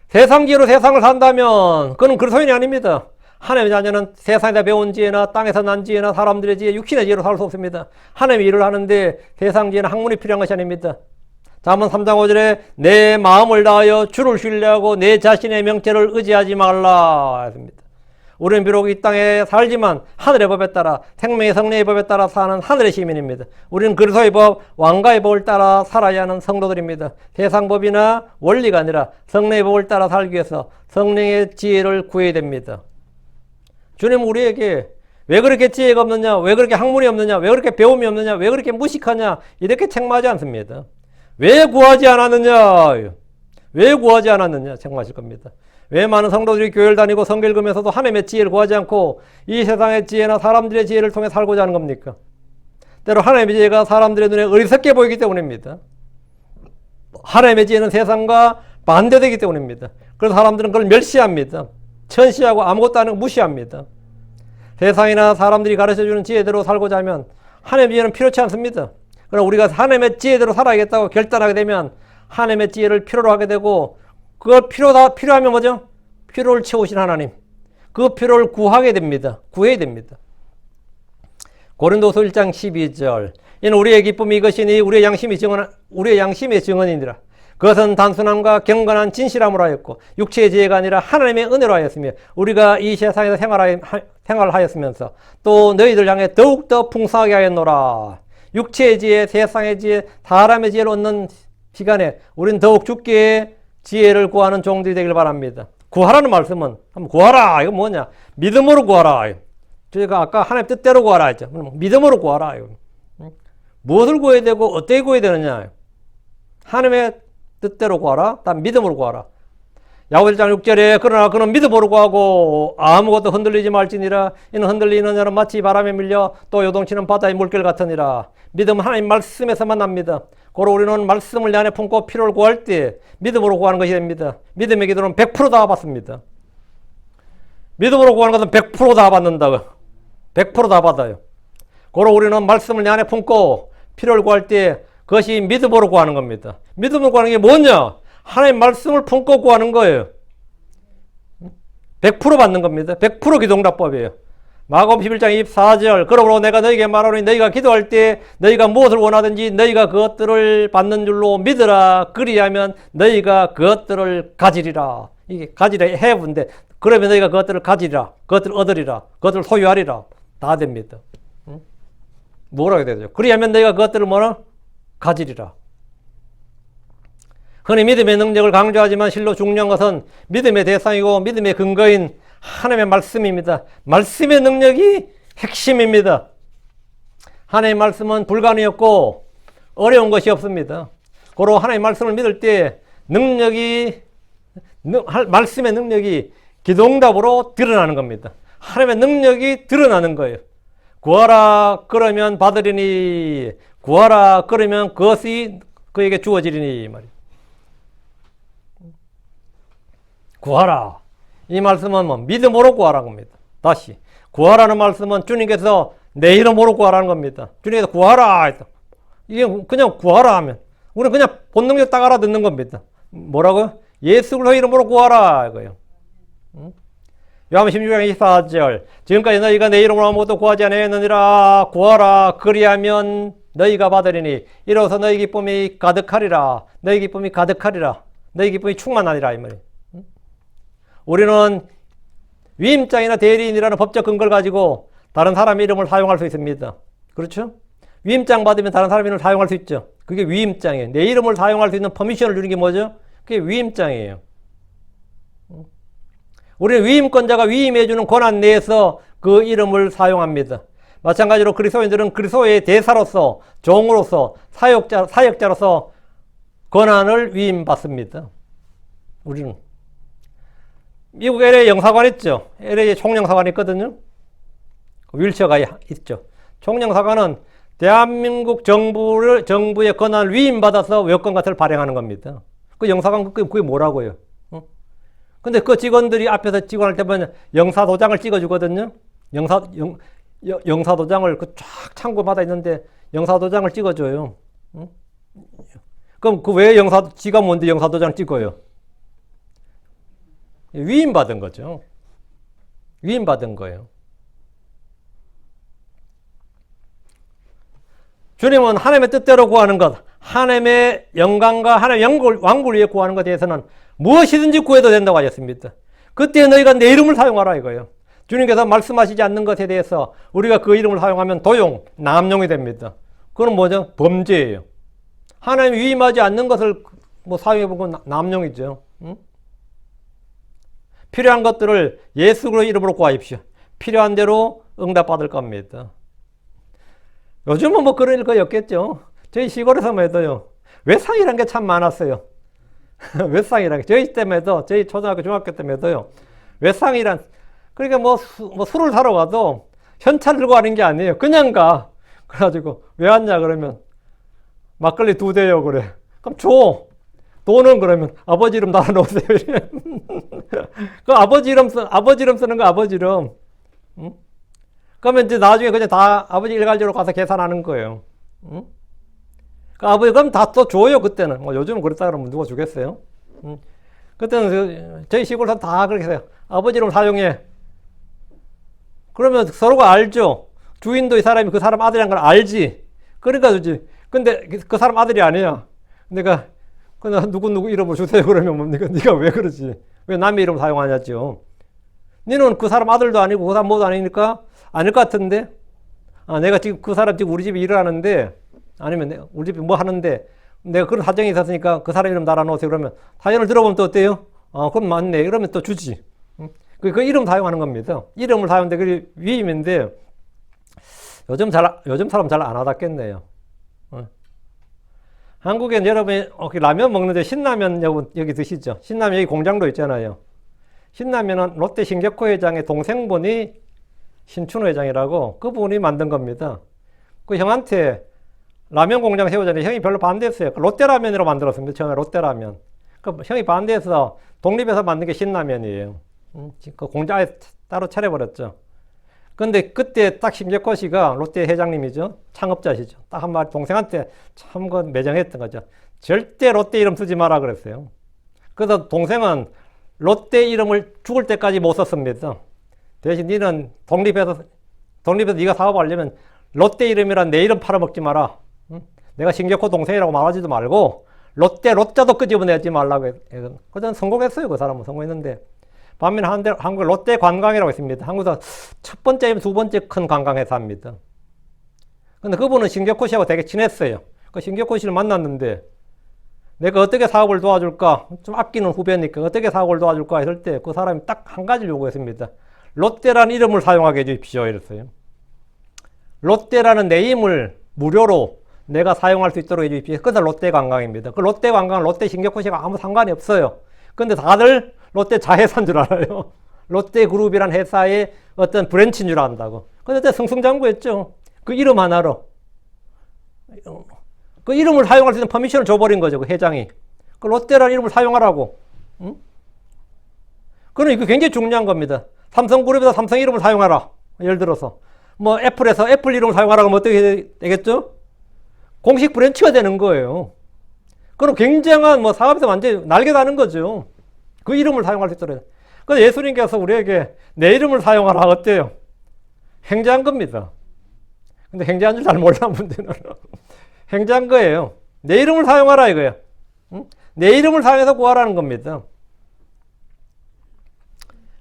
세상 지혜로 세상을 산다면 그는 그리스도인이 아닙니다. 하나님의 자녀는 세상에서 배운 지혜나 땅에서 난 지혜나 사람들의 지혜, 육신의 지혜로 살 수 없습니다. 하나님의 일을 하는데 세상 지혜는 학문이 필요한 것이 아닙니다. 잠언 3장 5절에 내 마음을 다하여 주를 신뢰하고 내 자신의 명체를 의지하지 말라 했습니다. 우리는 비록 이 땅에 살지만 하늘의 법에 따라 생명의 성령의 법에 따라 사는 하늘의 시민입니다. 우리는 그리스도의 법, 왕가의 법을 따라 살아야 하는 성도들입니다. 세상 법이나 원리가 아니라 성령의 법을 따라 살기 위해서 성령의 지혜를 구해야 됩니다. 주님 우리에게 왜 그렇게 지혜가 없느냐, 왜 그렇게 학문이 없느냐, 왜 그렇게 배움이 없느냐, 왜 그렇게 무식하냐 이렇게 책망하지 않습니다. 왜 구하지 않았느냐, 왜 구하지 않았느냐 책망하실 겁니다. 왜 많은 성도들이 교회를 다니고 성경 읽으면서도 하나님의 지혜를 구하지 않고 이 세상의 지혜나 사람들의 지혜를 통해 살고자 하는 겁니까? 때로 하나님의 지혜가 사람들의 눈에 어리석게 보이기 때문입니다. 하나님의 지혜는 세상과 반대되기 때문입니다. 그래서 사람들은 그걸 멸시합니다. 천시하고 아무것도 안 하고 무시합니다. 세상이나 사람들이 가르쳐주는 지혜대로 살고자 하면 하나님의 지혜는 필요치 않습니다. 그러나 우리가 하나님의 지혜대로 살아야겠다고 결단하게 되면 하나님의 지혜를 필요로 하게 되고 그걸 필요하면 뭐죠? 필요를 채우신 하나님. 그 필요를 구하게 됩니다. 구해야 됩니다. 고린도서 1장 12절. 이는 우리의 기쁨이 이것이니 우리의 양심의 증언이니라. 그것은 단순함과 경건한 진실함으로 하였고 육체의 지혜가 아니라 하나님의 은혜로 하였으며 우리가 이 세상에서 생활하였으면서 또 너희들 향해 더욱더 풍성하게 하였노라. 육체의 지혜, 세상의 지혜, 사람의 지혜를 얻는 시간에 우리는 더욱 주께 지혜를 구하는 종들이 되길 바랍니다. 구하라는 말씀은 한번 구하라. 이거 뭐냐? 믿음으로 구하라. 저희가 아까 하나님 뜻대로 구하라 했죠. 믿음으로 구하라. 무엇을 구해야 되고 어떻게 구해야 되느냐? 하나님의 뜻대로 구하라. 다음 믿음으로 구하라. 야고보서 1장 6절에 그러나 그는 믿음으로 구하고 아무것도 흔들리지 말지니라. 이는 흔들리는 자는 마치 바람에 밀려 또 요동치는 바다의 물결 같으니라. 믿음은 하나님 말씀에서만 납니다. 고로 우리는 말씀을 내 안에 품고 필요를 구할 때 믿음으로 구하는 것이 됩니다. 믿음의 기도는 100%다 받습니다. 믿음으로 구하는 것은 100%다 받는다고. 100%다 받아요. 고로 우리는 말씀을 내 안에 품고 필요를 구할 때 그것이 믿음으로 구하는 겁니다. 믿음으로 구하는 게 뭐냐? 하나님 말씀을 품고 구하는 거예요. 100% 받는 겁니다. 100% 기도응답법이에요. 마가복음 11장 24절 그러므로 내가 너희에게 말하노니 너희가 기도할 때 너희가 무엇을 원하든지 너희가 그것들을 받는 줄로 믿으라. 그리하면 너희가 그것들을 가지리라. 이게 가지라 해부인데 그러면 너희가 그것들을 가지리라. 그것들을 얻으리라. 그것들을 소유하리라. 다 됩니다. 뭐라고 해야 되죠? 그리하면 너희가 그것들을 뭐라? 가지리라. 흔히 믿음의 능력을 강조하지만 실로 중요한 것은 믿음의 대상이고 믿음의 근거인 하나님의 말씀입니다. 말씀의 능력이 핵심입니다. 하나님의 말씀은 불가능했고 어려운 것이 없습니다. 고로 하나님의 말씀을 믿을 때 말씀의 능력이 기도응답으로 드러나는 겁니다. 하나님의 능력이 드러나는 거예요. 구하라 그러면 받으리니 구하라 그러면 그것이 그에게 주어지리니 말이에요. 구하라. 이 말씀은 뭐 믿음으로 구하라는 겁니다. 다시 구하라는 말씀은 주님께서 내 이름으로 구하라는 겁니다. 주님께서 구하라. 이게 그냥 구하라 하면 우리는 그냥 본능적으로 딱 알아듣는 겁니다. 뭐라고요? 예수 그리스도 이름으로 구하라 이거예요. 요한복음 16장 24절 지금까지 너희가 내 이름으로 아무것도 구하지 아니하였느니라. 구하라 그리하면 너희가 받으리니 이로써 너희 기쁨이 가득하리라. 너희 기쁨이 가득하리라. 너희 기쁨이 충만하리라 이 말이에요. 우리는 위임장이나 대리인이라는 법적 근거를 가지고 다른 사람의 이름을 사용할 수 있습니다. 그렇죠? 위임장 받으면 다른 사람의 이름을 사용할 수 있죠. 그게 위임장이에요. 내 이름을 사용할 수 있는 퍼미션을 주는 게 뭐죠? 그게 위임장이에요. 우리는 위임권자가 위임해주는 권한 내에서 그 이름을 사용합니다. 마찬가지로 그리스도인들은 그리스도의 대사로서, 종으로서, 사역자로서 권한을 위임받습니다. 우리는. 미국 LA 영사관 있죠? LA에 총영사관이 있거든요? 윌체어가 있죠. 총영사관은 대한민국 정부의 권한을 위임받아서 외권 같은 걸 발행하는 겁니다. 그 영사관 그게 뭐라고요? 근데 그 직원들이 앞에서 직원할 때 보면 영사도장을 찍어주거든요? 영사도장을 그 쫙 창고마다 있는데 영사도장을 찍어줘요. 그럼 그 왜 지가 뭔데 영사도장을 찍어요? 위임받은 거죠. 위임받은 거예요. 주님은 하나님의 뜻대로 구하는 것, 하나님의 영광과 하나님의 왕국을 위해 구하는 것에 대해서는 무엇이든지 구해도 된다고 하셨습니다. 그때 너희가 내 이름을 사용하라 이거예요. 주님께서 말씀하시지 않는 것에 대해서 우리가 그 이름을 사용하면 도용, 남용이 됩니다. 그건 뭐죠? 범죄예요. 하나님이 위임하지 않는 것을 사용해보면 남용이죠. 필요한 것들을 예수 그리스도 이름으로 구하십시오. 필요한 대로 응답받을 겁니다. 요즘은 그런 일 거의 없겠죠. 저희 시골에서만 해도요. 외상이라는 게 참 많았어요. 외상이라는 게. 저희 때문에도, 저희 초등학교, 중학교 때문에도요. 외상이란, 그러니까 술을 사러 가도 현찰 들고 가는 게 아니에요. 그냥 가. 그래가지고, 왜 왔냐 그러면, 막걸리 2대요 그래. 그럼 줘. 돈은 그러면 아버지 이름 달아놓으세요. 그 아버지 이름 쓰는 거 아버지 이름. 응? 그러면 이제 나중에 그냥 다 아버지 일괄적으로 가서 계산하는 거예요. 응? 그 아버지 그럼 다 또 줘요 그때는. 요즘은 그랬다 그러면 누가 주겠어요? 응? 그때는 저희 시골에서 다 그렇게 해요. 아버지 이름 사용해. 그러면 서로가 알죠. 주인도 이 사람이 그 사람 아들이란 걸 알지. 그러니까 주지. 근데 그 사람 아들이 아니야. 내가 그냥 누구 이름을 주세요. 그러면 뭡니까? 네가 왜 그러지? 왜 남의 이름 사용하냐죠. 너는 그 사람 아들도 아니고 그 사람 모두 아니니까 아닐 것 같은데. 아, 내가 지금 그 사람 지금 우리 집에 일을 하는데 아니면 내가 우리 집에 뭐 하는데 내가 그런 사정이 있었으니까 그 사람 이름 달아놓으세요. 그러면 사연을 들어보면 또 어때요? 그럼 맞네. 이러면 또 주지. 그 이름 사용하는 겁니다. 이름을 사용하는데 그게 위임인데 요즘 사람 잘 안 하다겠네요. 한국엔 여러분 라면 먹는데 신라면 여기 드시죠? 신라면 여기 공장도 있잖아요. 신라면은 롯데 신격호 회장의 동생분이 신춘호 회장이라고 그분이 만든 겁니다. 그 형한테 라면 공장 세우자니 형이 별로 반대했어요. 롯데라면으로 만들었습니다. 처음에 롯데라면. 그 형이 반대해서 독립해서 만든 게 신라면이에요. 그 공장에 따로 차려버렸죠. 근데 그때 딱 신격호 씨가 롯데 회장님이죠. 창업자시죠. 딱 한마디 동생한테 참 매정했던 거죠. 절대 롯데 이름 쓰지 마라 그랬어요. 그래서 동생은 롯데 이름을 죽을 때까지 못 썼습니다. 대신 니는 독립해서 네가 사업하려면 롯데 이름이란 내 이름 팔아먹지 마라. 내가 신격호 동생이라고 말하지도 말고 로자도 끄집어내지 말라고 해서 그전 성공했어요. 그 사람은 성공했는데 반면에 한국 롯데 관광이라고 있습니다. 한국에서 첫 번째, 두 번째 큰 관광회사입니다. 근데 그분은 신격호 씨하고 되게 친했어요. 그 신격호 씨를 만났는데 내가 어떻게 사업을 도와줄까? 좀 아끼는 후배니까 어떻게 사업을 도와줄까 했을 때 그 사람이 딱 한 가지를 요구했습니다. 롯데라는 이름을 사용하게 해주십시오. 이랬어요. 롯데라는 네임을 무료로 내가 사용할 수 있도록 해주십시오. 그래서 롯데 관광입니다. 그 롯데 관광은 롯데 신격호 씨가 아무 상관이 없어요. 근데 다들 롯데 자회사인 줄 알아요. 롯데그룹이란 회사의 어떤 브랜치인 줄 안다고. 근데 승승장구했죠. 그 이름 하나로. 그 이름을 사용할 수 있는 퍼미션을 줘버린 거죠. 그 회장이. 그 롯데라는 이름을 사용하라고. 응? 그럼 이거 굉장히 중요한 겁니다. 삼성그룹에서 삼성 이름을 사용하라. 예를 들어서. 뭐 애플에서 애플 이름을 사용하라 그러면 어떻게 되겠죠? 공식 브랜치가 되는 거예요. 그럼 굉장한 뭐 사업에서 완전히 날개 다는 거죠. 그 이름을 사용할 수 있도록. 그래서 예수님께서 우리에게 내 이름을 사용하라 어때요? 횡재한 겁니다. 근데 횡재한 줄 잘 몰라 문제는. 횡재한 거예요. 내 이름을 사용하라 이거예요. 응? 내 이름을 사용해서 구하라는 겁니다.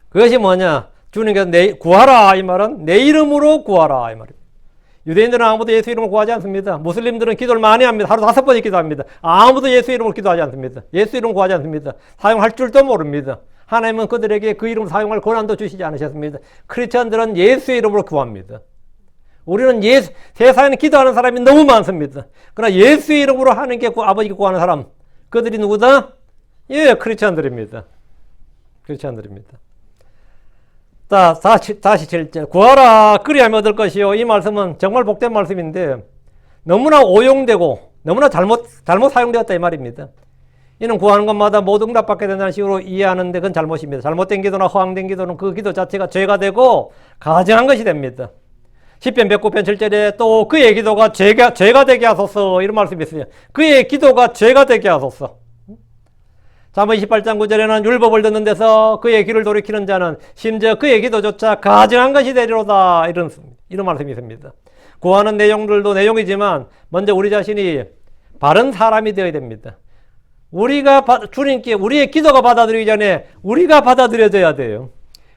그것이 뭐냐? 주님께서 구하라 이 말은 내 이름으로 구하라 이 말입니다. 유대인들은 아무도 예수 이름을 구하지 않습니다. 무슬림들은 기도를 많이 합니다. 하루 5번 기도합니다. 아무도 예수 이름을 기도하지 않습니다. 예수 이름을 구하지 않습니다. 사용할 줄도 모릅니다. 하나님은 그들에게 그 이름을 사용할 권한도 주시지 않으셨습니다. 크리스천들은 예수 이름으로 구합니다. 우리는 세상에는 기도하는 사람이 너무 많습니다. 그러나 예수 이름으로 하는 게 아버지께 구하는 사람, 그들이 누구다? 예, 크리스천들입니다. 크리스천들입니다. 자, 다시 7절. 구하라, 그리하면 얻을 것이요. 이 말씀은 정말 복된 말씀인데, 너무나 오용되고, 너무나 잘못 사용되었다, 이 말입니다. 이는 구하는 것마다 모두 응답받게 된다는 식으로 이해하는데, 그건 잘못입니다. 잘못된 기도나 허황된 기도는 그 기도 자체가 죄가 되고, 가증한 것이 됩니다. 10편 109편 7절에 또 그의 기도가 죄가 되게 하소서, 이런 말씀이 있어요. 그의 기도가 죄가 되게 하소서. 잠언 28장 9절에는 율법을 듣는 데서 그의 귀를 돌이키는 자는 심지어 그의 기도조차 가증한 것이 되리로다. 이런 말씀이 있습니다. 구하는 내용들도 내용이지만 먼저 우리 자신이 바른 사람이 되어야 됩니다. 주님께 우리의 기도가 받아들이기 전에 우리가 받아들여져야 돼요.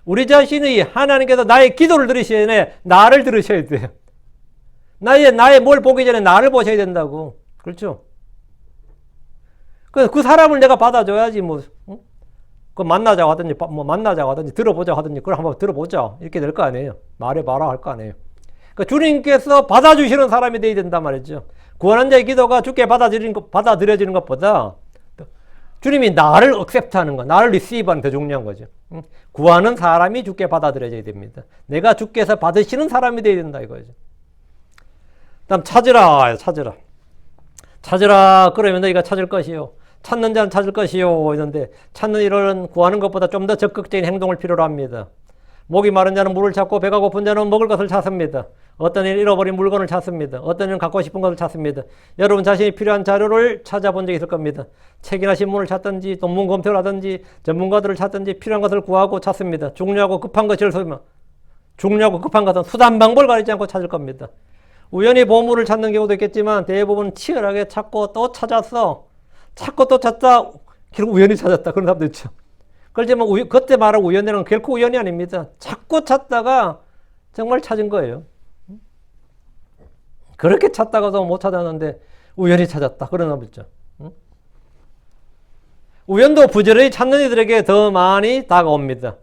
우리 자신이 하나님께서 나의 기도를 들으시기 전에 나를 들으셔야 돼요. 나의 뭘 보기 전에 나를 보셔야 된다고. 그렇죠? 그 사람을 내가 받아줘야지, 뭐, 응? 만나자고 하든지, 들어보자고 하든지, 그걸 한번 들어보자. 이렇게 될 거 아니에요. 말해봐라 할 거 아니에요. 주님께서 받아주시는 사람이 되어야 된단 말이죠. 구하는 자의 기도가 주께 받아들여지는 것보다 주님이 나를 억셉트하는 거, 나를 리시브하는 더 중요한 거죠. 응? 구하는 사람이 주께 받아들여져야 됩니다. 내가 주께서 받으시는 사람이 되어야 된다 이거죠. 다음 찾으라 그러면 너희가 찾을 것이요. 찾는 자는 찾을 것이요. 이런데 찾는 일은 구하는 것보다 좀 더 적극적인 행동을 필요로 합니다. 목이 마른 자는 물을 찾고 배가 고픈 자는 먹을 것을 찾습니다. 어떤 이는 잃어버린 물건을 찾습니다. 어떤 이는 갖고 싶은 것을 찾습니다. 여러분 자신이 필요한 자료를 찾아본 적이 있을 겁니다. 책이나 신문을 찾든지 논문 검색을 하든지 전문가들을 찾든지 필요한 것을 구하고 찾습니다. 중요하고 급한 것을 소유하면 중요하고 급한 것은 수단 방법을 가리지 않고 찾을 겁니다. 우연히 보물을 찾는 경우도 있겠지만 대부분 치열하게 찾고 또 찾았어. 찾고 또 찾다. 결국 우연히 찾았다. 그런 사람도 있죠. 그렇지만 그때 말한 우연이라는 결코 우연이 아닙니다. 찾고 찾다가 정말 찾은 거예요. 그렇게 찾다가도 못 찾았는데 우연히 찾았다. 그런 사람 있죠. 우연도 부지런히 찾는 이들에게 더 많이 다가옵니다.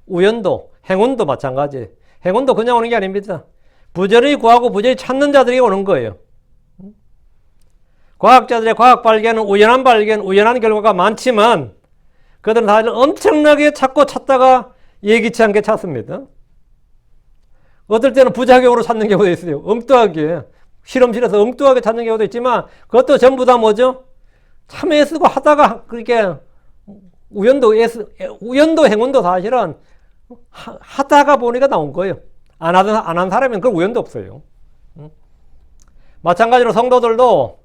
우연도, 행운도 마찬가지예요. 행운도 그냥 오는 게 아닙니다. 부지런히 구하고 부지런히 찾는 자들이 오는 거예요. 과학자들의 과학 발견은 우연한 발견, 우연한 결과가 많지만 그들은 다들 엄청나게 찾고 찾다가 예기치 않게 찾습니다. 어떨 때는 부작용으로 찾는 경우도 있어요. 엉뚱하게. 실험실에서 엉뚱하게 찾는 경우도 있지만 그것도 전부 다 뭐죠? 참 애쓰고 하다가 그렇게 우연도 행운도 사실은 하다가 보니까 나온 거예요. 안 한 사람은 그 우연도 없어요. 마찬가지로 성도들도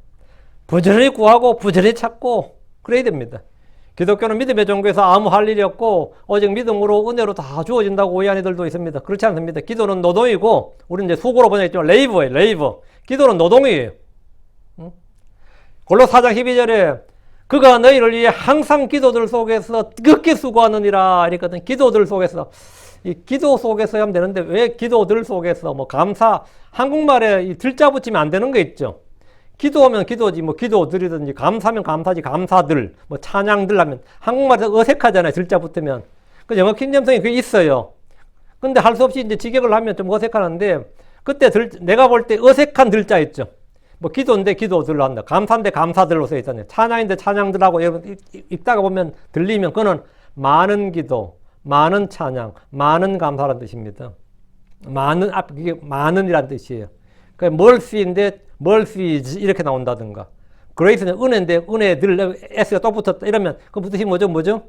부지런히 구하고 부지런히 찾고 그래야 됩니다. 기독교는 믿음의 종교에서 아무 할 일이 없고 오직 믿음으로 은혜로 다 주어진다고 오해하는 이들도 있습니다. 그렇지 않습니다. 기도는 노동이고 우리는 이제 수고로 번역했지만 레이버예요. 레이버. 기도는 노동이에요. 골로 4장 12절에 그가 너희를 위해 항상 기도들 속에서 뜨겁게 수고하느니라 이랬거든. 기도들 속에서. 이 기도 속에서 하면 되는데 왜 기도들 속에서 뭐 감사 한국말에 이 들자 붙이면 안 되는 거 있죠. 기도하면 기도지 뭐 기도들이든지 감사하면 감사지 감사들 뭐 찬양들 하면 한국말에서 어색하잖아요. 들자 붙으면. 그 영어 킹잼성이 그게 있어요. 근데 할 수 없이 이제 직역을 하면 좀 어색하는데 그때 내가 볼 때 어색한 들자 있죠. 뭐 기도인데 기도들로 한다. 감사인데 감사들로 써 있잖아요. 찬양인데 찬양들하고 읽다가 보면 들리면 그거는 많은 기도, 많은 찬양, 많은 감사라는 뜻입니다. 많은 이게 많은이라는 뜻이에요. 그러니까 mercy인데 mercies 이렇게 나온다든가. grace는 은혜인데 은혜들 s가 또 붙었다 이러면 그 뜻이 뭐죠?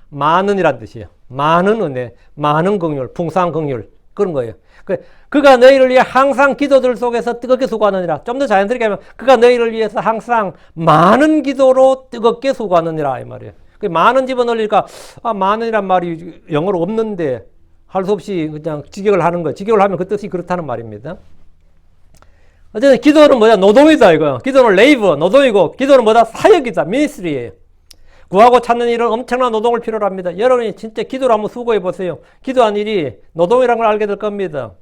많은이라는 뜻이에요. 많은 은혜, 많은 긍휼, 풍성한 긍휼 그런 거예요. 그가 너희를 위해 항상 기도들 속에서 뜨겁게 수고하느니라. 좀 더 자연스럽게 하면 그가 너희를 위해서 항상 많은 기도로 뜨겁게 수고하느니라 이 말이에요. 많은 집어넣으니까 많은이란 말이 영어로 없는데 할 수 없이 그냥 직역을 하는 거예요. 직역을 하면 그 뜻이 그렇다는 말입니다. 어쨌든 기도는 뭐야? 노동이다 이거. 기도는 레이버, 노동이고 기도는 뭐다? 사역이다, 미니스트리예요. 구하고 찾는 일은 엄청난 노동을 필요로 합니다. 여러분이 진짜 기도를 한번 수고해 보세요. 기도한 일이 노동이라는 걸 알게 될 겁니다.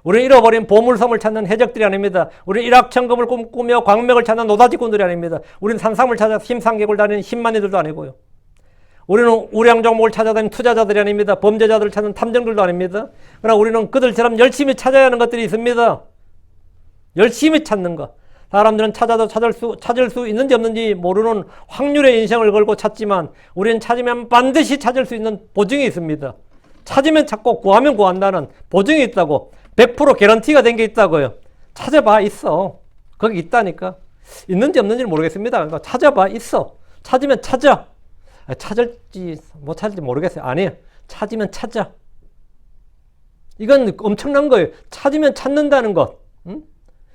우리는 잃어버린 보물섬을 찾는 해적들이 아닙니다. 우리는 일확천금을 꿈꾸며 광맥을 찾는 노다지꾼들이 아닙니다. 우리는 산삼을 찾아 심상객을 다니는 힘만이들도 아니고요. 우리는 우량종목을 찾아다니는 투자자들이 아닙니다. 범죄자들을 찾는 탐정들도 아닙니다. 그러나 우리는 그들처럼 열심히 찾아야 하는 것들이 있습니다. 열심히 찾는 것. 사람들은 찾아도 찾을 수 있는지 없는지 모르는 확률의 인생을 걸고 찾지만 우리는 찾으면 반드시 찾을 수 있는 보증이 있습니다. 찾으면 찾고 구하면 구한다는 보증이 있다고. 100% 개런티가 된 게 있다고요. 찾아봐 있어. 거기 있다니까. 있는지 없는지는 모르겠습니다. 그러니까 찾아봐 있어. 찾으면 찾아. 찾을지 못 찾을지 모르겠어요. 아니에요. 찾으면 찾아. 이건 엄청난 거예요. 찾으면 찾는다는 것.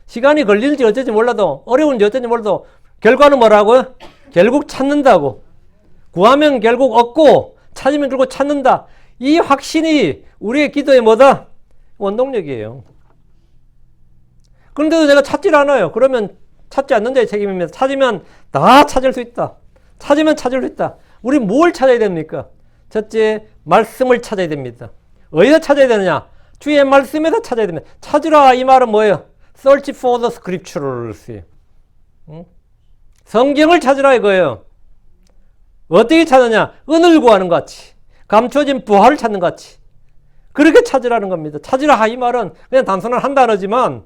시간이 걸릴지 어쩔지 몰라도 어려운지 어쩔지 몰라도 결과는 뭐라고요? 결국 찾는다고. 구하면 결국 얻고 찾으면 결국 찾는다. 이 확신이 우리의 기도의 뭐다? 원동력이에요. 그런데도 내가 찾질 않아요. 그러면 찾지 않는 자의 책임입니다. 찾으면 다 찾을 수 있다. 찾으면 찾을 수 있다. 우리 뭘 찾아야 됩니까? 첫째, 말씀을 찾아야 됩니다. 어디서 찾아야 되느냐? 주의 말씀에서 찾아야 됩니다. 찾으라 이 말은 뭐예요? Search for the scriptures. 성경을 찾으라 이거예요. 어떻게 찾느냐? 은을 구하는 것 같이. 감춰진 부활을 찾는 것 같이. 그렇게 찾으라는 겁니다. 찾으라 이 말은 그냥 단순한 한 단어지만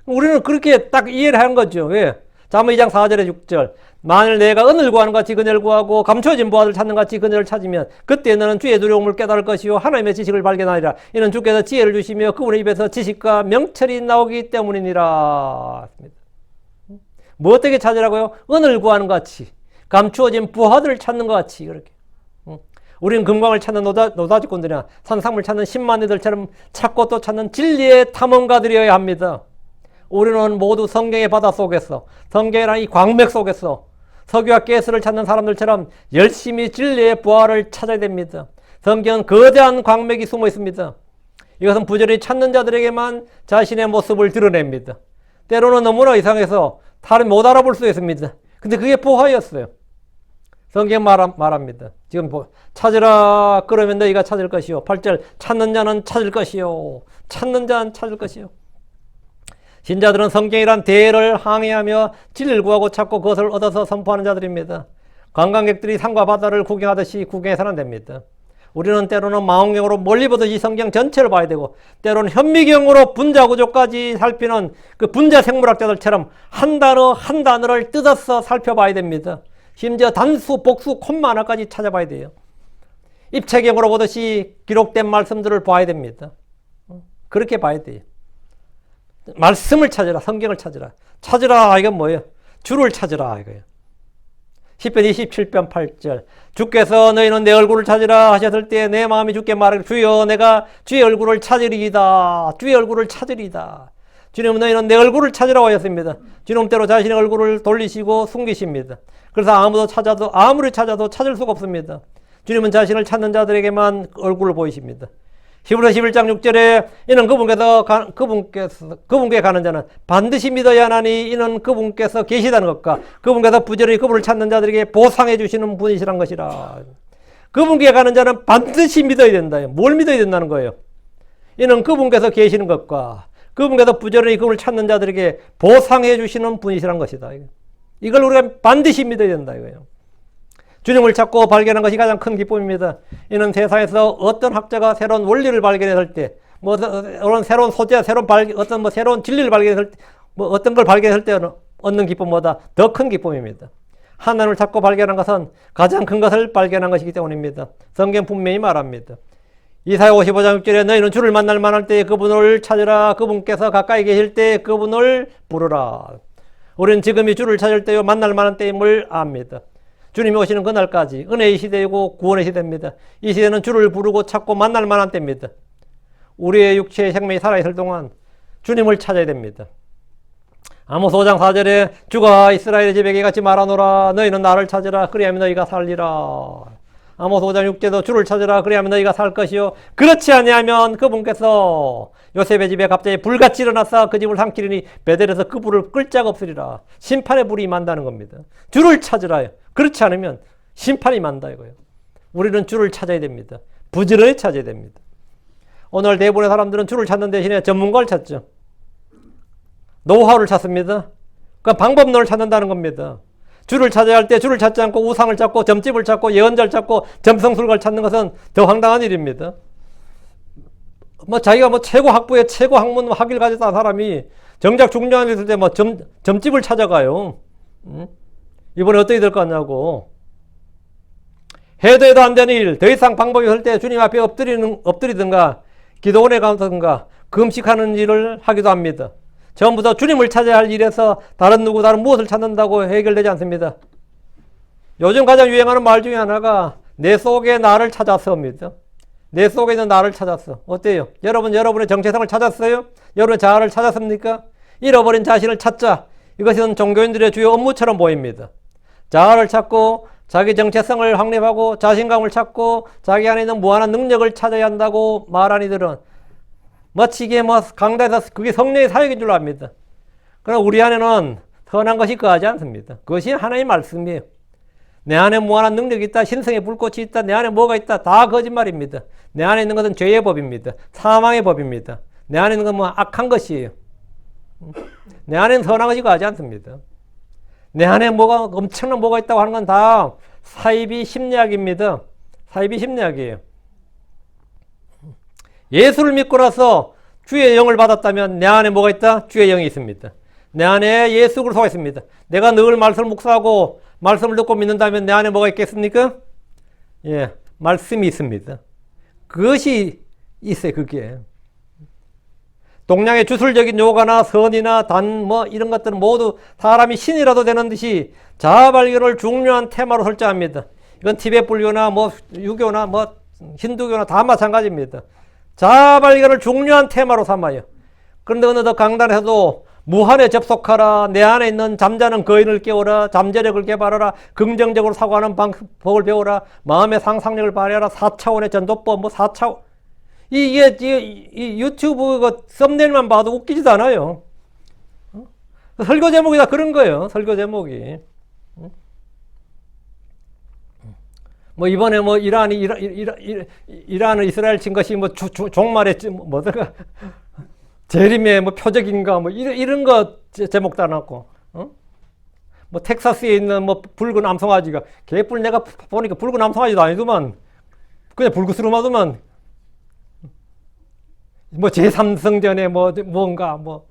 우리는 그렇게 딱 이해를 하는 거죠. 왜? 잠언 2장 4절에 6절. 만일 내가 은을 구하는 것 같이 그녀를 구하고 감춰진 부활을 찾는 것 같이 그녀를 찾으면 그때 너는 주의 두려움을 깨달을 것이요 하나님의 지식을 발견하리라. 이는 주께서 지혜를 주시며 그분의 입에서 지식과 명철이 나오기 때문이니라. 뭐 어떻게 찾으라고요? 은을 구하는 것 같이 감추어진 부하들을 찾는 것 같이 그렇게. 우리는 금광을 찾는 노다지꾼들이나 산상물 찾는 신만이들처럼 찾고 또 찾는 진리의 탐험가들이어야 합니다. 우리는 모두 성경의 바다 속에서, 성경이라는 이 광맥 속에서 석유와 가스를 찾는 사람들처럼 열심히 진리의 부활을 찾아야 됩니다. 성경은 거대한 광맥이 숨어 있습니다. 이것은 부지런히 찾는 자들에게만 자신의 모습을 드러냅니다. 때로는 너무나 이상해서 다른 못 알아볼 수 있습니다. 근데 그게 보화였어요. 성경 말합니다. 지금 찾으라 그러면 너희가 찾을 것이요. 8절 찾는 자는 찾을 것이요. 찾는 자는 찾을 것이요. 신자들은 성경이란 대를 항해하며 진리를 구하고 찾고 그것을 얻어서 선포하는 자들입니다. 관광객들이 산과 바다를 구경하듯이 구경해서는 안 됩니다. 우리는 때로는 망원경으로 멀리 보듯이 성경 전체를 봐야 되고 때로는 현미경으로 분자 구조까지 살피는 그 분자 생물학자들처럼 한 단어 한 단어를 뜯어서 살펴봐야 됩니다. 심지어 단수, 복수, 콤마 하나까지 찾아봐야 돼요. 입체경으로 보듯이 기록된 말씀들을 봐야 됩니다. 그렇게 봐야 돼요. 말씀을 찾으라, 성경을 찾으라. 찾으라, 이건 뭐예요? 주를 찾으라, 이거예요. 10편 27편 8절 주께서 너희는 내 얼굴을 찾으라 하셨을 때 내 마음이 주께 말하기를 주여 내가 주의 얼굴을 찾으리이다. 주의 얼굴을 찾으리이다. 주님은 너희는 내 얼굴을 찾으라고 하셨습니다. 주님대로 자신의 얼굴을 돌리시고 숨기십니다. 그래서 아무리 찾아도 찾을 수가 없습니다. 주님은 자신을 찾는 자들에게만 얼굴을 보이십니다. 히브리서 11장 6절에 이는 그분께 가는 자는 반드시 믿어야 하나니 이는 그분께서 계시다는 것과 그분께서 부지런히 그분을 찾는 자들에게 보상해 주시는 분이시란 것이라. 그분께 가는 자는 반드시 믿어야 된다. 뭘 믿어야 된다는 거예요? 이는 그분께서 계시는 것과 그분께서 부지런히 그분을 찾는 자들에게 보상해 주시는 분이시란 것이다. 이걸 우리가 반드시 믿어야 된다 이거예요. 주님을 찾고 발견한 것이 가장 큰 기쁨입니다. 이는 세상에서 어떤 학자가 새로운 원리를 발견했을 때, 새로운 소재, 새로운 진리를 발견했을 때, 어떤 걸 발견했을 때 얻는 기쁨보다 더 큰 기쁨입니다. 하나님을 찾고 발견한 것은 가장 큰 것을 발견한 것이기 때문입니다. 성경 분명히 말합니다. 이사야 55장 6절에 너희는 주를 만날 만할 때 그분을 찾으라. 그분께서 가까이 계실 때 그분을 부르라. 우리는 지금이 주를 찾을 때요 만날 만한 때임을 압니다. 주님이 오시는 그날까지 은혜의 시대이고 구원의 시대입니다. 이 시대는 주를 부르고 찾고 만날 만한 때입니다. 우리의 육체의 생명이 살아있을 동안 주님을 찾아야 됩니다. 아모스 5장 4절에 주가 이스라엘의 집에게 같이 말하노라. 너희는 나를 찾으라. 그리하면 너희가 살리라. 아모스 5장 6절도 주를 찾으라. 그리하면 너희가 살 것이요 그렇지 아니하면 그분께서 요셉의 집에 갑자기 불같이 일어나서 그 집을 삼키리니 베델에서 그 불을 끌 자가 없으리라. 심판의 불이 임한다는 겁니다. 주를 찾으라요. 그렇지 않으면 심판이 임한다 이거예요. 우리는 주를 찾아야 됩니다. 부지런히 찾아야 됩니다. 오늘 대부분의 사람들은 주를 찾는 대신에 전문가를 찾죠. 노하우를 찾습니다. 그러니까 방법론을 찾는다는 겁니다. 주를 찾아야 할 때 주를 찾지 않고 우상을 찾고 점집을 찾고 예언자를 찾고 점성술가를 찾는 것은 더 황당한 일입니다. 자기가 최고 학부에 최고 학문 학위를 가졌다는 사람이 정작 중요한 일 있을 때 점집을 찾아가요. 이번에 어떻게 될 것 같냐고. 해도 안 되는 일, 더 이상 방법이 없을 때 주님 앞에 엎드리든가 기도원에 가든가 금식하는 일을 하기도 합니다. 전부 다 주님을 찾아야 할 일에서 다른 무엇을 찾는다고 해결되지 않습니다. 요즘 가장 유행하는 말 중에 하나가 내 속에 나를 찾았어입니다. 내 속에 있는 나를 찾았어. 어때요? 여러분의 정체성을 찾았어요? 여러분의 자아를 찾았습니까? 잃어버린 자신을 찾자. 이것은 종교인들의 주요 업무처럼 보입니다. 자아를 찾고 자기 정체성을 확립하고 자신감을 찾고 자기 안에 있는 무한한 능력을 찾아야 한다고 말한 이들은 마치 이게 강단에서 그게 성령의 사역인 줄 압니다. 그러나 우리 안에는 선한 것이 거하지 않습니다. 그것이 하나님의 말씀이에요. 내 안에 무한한 능력이 있다. 신성의 불꽃이 있다. 내 안에 뭐가 있다. 다 거짓말입니다. 내 안에 있는 것은 죄의 법입니다. 사망의 법입니다. 내 안에 있는 건 악한 것이에요. 내 안에는 선한 것이 거하지 않습니다. 내 안에 엄청난 뭐가 있다고 하는 건 다 사이비 심리학입니다. 사이비 심리학이에요. 예수를 믿고 나서 주의 영을 받았다면 내 안에 뭐가 있다? 주의 영이 있습니다. 내 안에 예수 그리스도가 있습니다. 내가 늘 말씀을 묵상하고 말씀을 듣고 믿는다면 내 안에 뭐가 있겠습니까? 예, 말씀이 있습니다. 그것이 있어요. 그게. 동양의 주술적인 요가나 선이나 이런 것들은 모두 사람이 신이라도 되는 듯이 자아 발견을 중요한 테마로 설정합니다. 이건 티베트 불교나 뭐 유교나 뭐 힌두교나 다 마찬가지입니다. 자아발견을 중요한 테마로 삼아요. 그런데 어느덧 강단에서도 무한에 접속하라, 내 안에 있는 잠자는 거인을 깨워라, 잠재력을 개발하라, 긍정적으로 사고하는 방법을 배워라, 마음의 상상력을 발휘하라, 4차원의 전도법, 뭐 4차원. 이 유튜브 그 썸네일만 봐도 웃기지도 않아요. 설교 제목이 다 그런 거예요. 설교 제목이. 뭐 이번에 뭐 이란을 이스라엘 친 것이 뭐 종말의 뭐더가 재림의 뭐 표적인가 뭐 이런 거 제목도 안 하고, 뭐 텍사스에 있는 뭐 붉은 암송아지가 개뿔 내가 보니까 붉은 암송아지도 아니더만 그냥 불구스름하더만 뭐 제3성전에 뭐 뭔가 뭐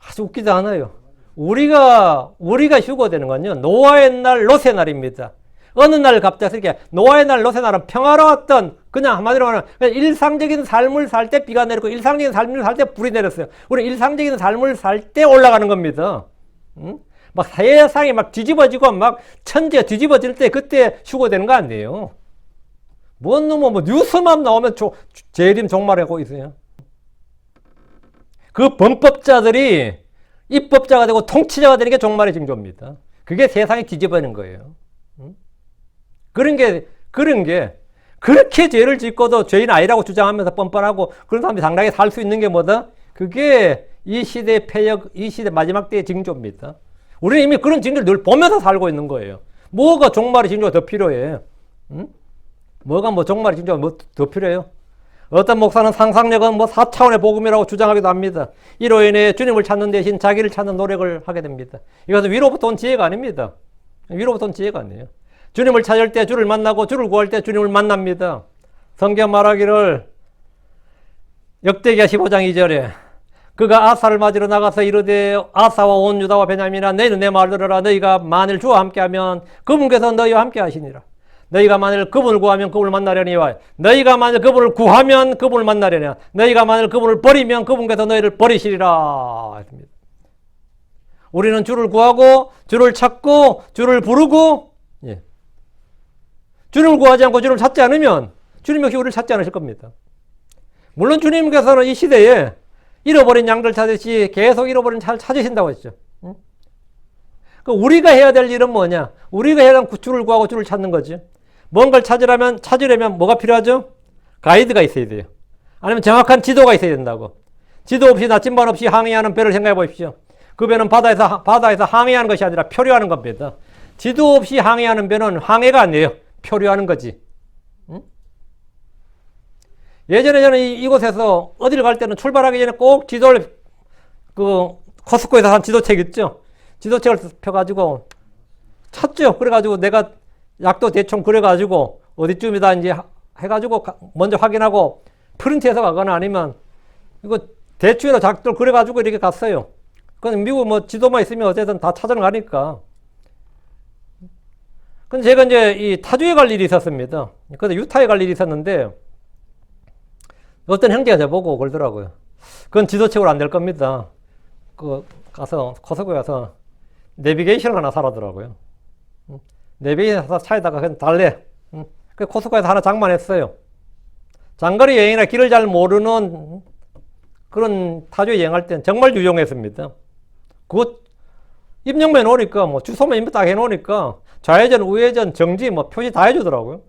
아주 웃기지 않아요. 우리가 휴거되는 건요 노아의 날 롯의 날입니다. 어느 날 갑자기 이렇게 노아의 날 롯의 날은 평화로웠던 그냥 한마디로 말하면 일상적인 삶을 살 때 비가 내리고 일상적인 삶을 살 때 불이 내렸어요. 우리 일상적인 삶을 살 때 올라가는 겁니다. 막 세상이 막 뒤집어지고 막 천지가 뒤집어질 때 그때 휴거되는 거 아니에요. 뭔 놈은 뭐 뉴스만 나오면 재림 종말하고 있어요. 그 범법자들이 입법자가 되고 통치자가 되는 게 종말의 징조입니다. 그게 세상이 뒤집어지는 거예요. 그런 게 그렇게 죄를 짓고도 죄인 아니라고 주장하면서 뻔뻔하고 그런 사람이 당당히 살 수 있는 게 뭐다? 그게 이 시대의 폐역, 이 시대 마지막 때의 징조입니다. 우리는 이미 그런 징조를 늘 보면서 살고 있는 거예요. 뭐가 종말의 징조가 더 필요해? 뭐가 뭐 종말의 징조가 뭐 더 필요해요? 어떤 목사는 상상력은 뭐 4차원의 복음이라고 주장하기도 합니다. 이로 인해 주님을 찾는 대신 자기를 찾는 노력을 하게 됩니다. 이것은 위로부터 온 지혜가 아닙니다. 위로부터 온 지혜가 아니에요. 주님을 찾을 때 주를 만나고 주를 구할 때 주님을 만납니다. 성경 말하기를 역대기야 15장 2절에 그가 아사를 맞으러 나가서 이르되 아사와 온 유다와 베냐민아 너희는 내 말을 들으라. 너희가 만일 주와 함께하면 그분께서 너희와 함께 하시니라. 너희가 만일 그분을 구하면 그분을 만나려니와 너희가 만일 그분을 구하면 그분을 만나려냐. 너희가 만일 그분을 버리면 그분께서 너희를 버리시리라. 우리는 주를 구하고 주를 찾고 주를 부르고 주님을 구하지 않고 주님을 찾지 않으면 주님 역시 우리를 찾지 않으실 겁니다. 물론 주님께서는 이 시대에 잃어버린 양들 찾듯이 계속 잃어버린 자를 찾으신다고 했죠. 우리가 해야 될 일은 뭐냐? 우리가 해야 할 주를 구하고 주를 찾는 거지. 뭔가를 찾으려면 뭐가 필요하죠? 가이드가 있어야 돼요. 아니면 정확한 지도가 있어야 된다고. 지도 없이 나침반 없이 항해하는 배를 생각해 보십시오. 그 배는 바다에서 항해하는 것이 아니라 표류하는 겁니다. 지도 없이 항해하는 배는 항해가 아니에요. 표류하는 거지. 예전에 저는 이곳에서 어디를 갈 때는 출발하기 전에 꼭 지도를 코스코에서 산 지도책 있죠. 지도책을 펴가지고 찾죠. 그래가지고 내가 약도 대충 그래가지고 어디쯤이다 이제 해가지고 먼저 확인하고 프린트해서 가거나 아니면 이거 대충이라 작들 그래가지고 이렇게 갔어요. 그건 미국 뭐 지도만 있으면 어쨌든 다 찾아가니까. 근데 제가 이제 이 타주에 갈 일이 있었습니다. 그래서 유타에 갈 일이 있었는데 어떤 형제가 저보고 그러더라고요. 그건 지도책으로 안 될 겁니다. 가서 코스코에 가서 내비게이션을 하나 사라더라고요. 내비게이션 사서 차에다가 그냥 달래. 그 코스코에서 하나 장만했어요. 장거리 여행이나 길을 잘 모르는 그런 타주에 여행할 때는 정말 유용했습니다. 그것 입력만 해놓으니까 뭐 주소만 입력 딱 해놓으니까 좌회전, 우회전, 정지 뭐 표시 다 해주더라고요.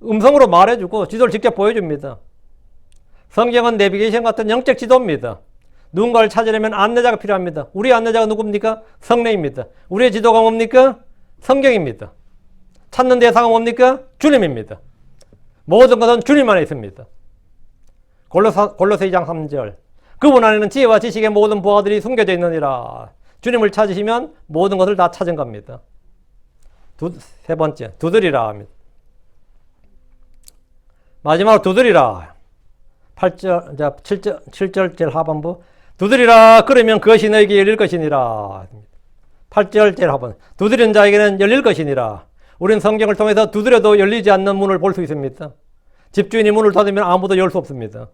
음성으로 말해주고 지도를 직접 보여줍니다. 성경은 내비게이션 같은 영적 지도입니다. 누군가를 찾으려면 안내자가 필요합니다. 우리 안내자가 누굽니까? 성령입니다. 우리의 지도가 뭡니까? 성경입니다. 찾는 대상은 뭡니까? 주님입니다. 모든 것은 주님 안에 있습니다. 골로새 2장 3절 그분 안에는 지혜와 지식의 모든 보화들이 숨겨져 있느니라. 주님을 찾으시면 모든 것을 다 찾은 겁니다. 세 번째, 두드리라 합니다. 마지막으로 두드리라. 7절 제일 하반부 두드리라 그러면 그것이 너에게 열릴 것이니라. 8절 제일 하반부 두드리는 자에게는 열릴 것이니라. 우리는 성경을 통해서 두드려도 열리지 않는 문을 볼 수 있습니다. 집주인이 문을 닫으면 아무도 열 수 없습니다.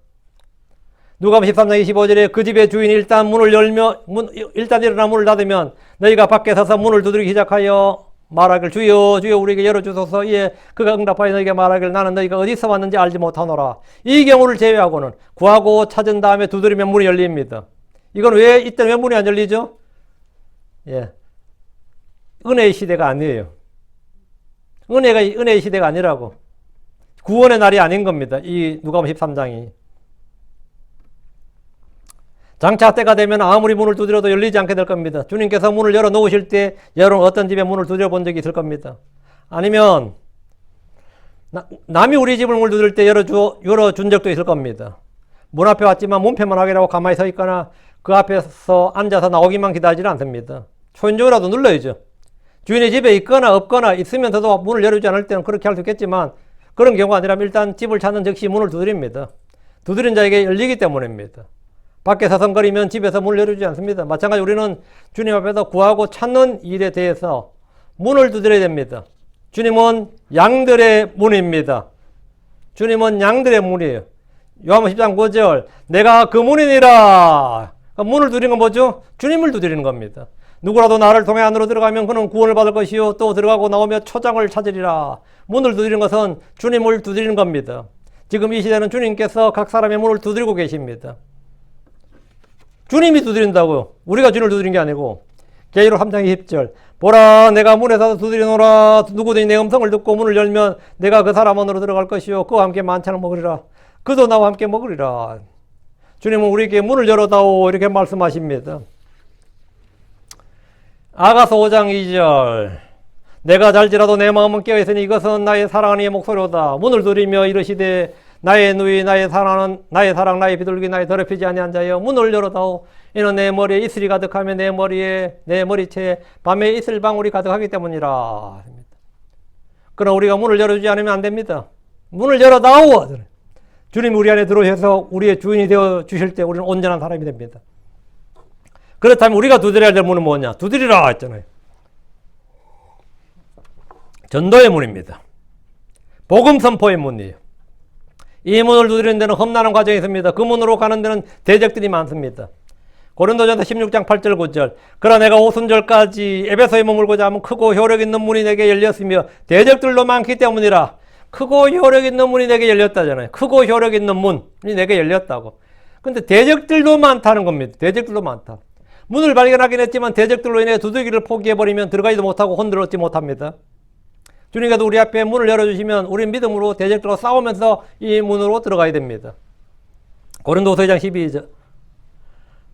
누가복음 13장 25절에 그 집의 주인이 일단 일어나 문을 닫으면 너희가 밖에 서서 문을 두드리기 시작하여 말하길 주여 주여 우리에게 열어주소서. 이에 그가 응답하여 너에게 말하길 나는 너희가 어디서 왔는지 알지 못하노라. 이 경우를 제외하고는 구하고 찾은 다음에 두드리면 문이 열립니다. 이건 왜 이때는 왜 문이 안 열리죠? 예, 은혜의 시대가 아니에요. 은혜의 시대가 아니라고. 구원의 날이 아닌 겁니다. 이 누가복음 13장이. 장차 때가 되면 아무리 문을 두드려도 열리지 않게 될 겁니다. 주님께서 문을 열어 놓으실 때 여러분 어떤 집에 문을 두드려 본 적이 있을 겁니다. 아니면 남이 우리 집을 문을 두드릴 때 열어준 적도 있을 겁니다. 문 앞에 왔지만 문패만 확인하고 가만히 서 있거나 그 앞에서 앉아서 나오기만 기다리지는 않습니다. 초인종이라도 눌러야죠. 주인의 집에 있거나 없거나 있으면서도 문을 열어주지 않을 때는 그렇게 할 수 있겠지만 그런 경우가 아니라면 일단 집을 찾는 즉시 문을 두드립니다. 두드린 자에게 열리기 때문입니다. 밖에 서성거리면 집에서 문을 열어주지 않습니다. 마찬가지 우리는 주님 앞에서 구하고 찾는 일에 대해서 문을 두드려야 됩니다. 주님은 양들의 문입니다. 주님은 양들의 문이에요. 요한복음 10장 9절 내가 그 문이니라. 문을 두드리는 건 뭐죠? 주님을 두드리는 겁니다. 누구라도 나를 통해 안으로 들어가면 그는 구원을 받을 것이요 또 들어가고 나오며 초장을 찾으리라. 문을 두드리는 것은 주님을 두드리는 겁니다. 지금 이 시대는 주님께서 각 사람의 문을 두드리고 계십니다. 주님이 두드린다고요. 우리가 주님을 두드리는 게 아니고. 계시록 3장 20절 보라 내가 문에서 두드리노라. 누구든지 내 음성을 듣고 문을 열면 내가 그 사람 안으로 들어갈 것이요 그와 함께 만찬을 먹으리라. 그도 나와 함께 먹으리라. 주님은 우리에게 문을 열어다오 이렇게 말씀하십니다. 아가서 5장 2절 내가 잘지라도 내 마음은 깨어있으니 이것은 나의 사랑하는 이의 목소리로다. 문을 두드리며 이르시되 나의 누이 나의 사랑 나의 비둘기 나의 더럽히지 아니한 자여 문을 열어다오. 이는 내 머리에 이슬이 가득하며 내 머리채에 밤에 이슬방울이 가득하기 때문이라. 그러나 우리가 문을 열어주지 않으면 안 됩니다. 문을 열어다오. 주님이 우리 안에 들어오셔서 우리의 주인이 되어 주실 때 우리는 온전한 사람이 됩니다. 그렇다면 우리가 두드려야 될 문은 뭐냐? 두드리라 했잖아요. 전도의 문입니다. 복음 선포의 문이에요. 이 문을 두드리는 데는 험난한 과정이 있습니다. 그 문으로 가는 데는 대적들이 많습니다. 고린도전서 16장 8절 9절 그러나 내가 오순절까지 에베소에 머물고자 하면 크고 효력 있는 문이 내게 열렸으며 대적들도 많기 때문이라. 크고 효력 있는 문이 내게 열렸다잖아요. 크고 효력 있는 문이 내게 열렸다고. 근데 대적들도 많다는 겁니다. 대적들도 많다. 문을 발견하긴 했지만 대적들로 인해 두들기를 포기해버리면 들어가지도 못하고 혼을 얻지 못합니다. 주님께서 우리 앞에 문을 열어주시면 우리는 믿음으로 대적들과 싸우면서 이 문으로 들어가야 됩니다. 고린도서 2장 12절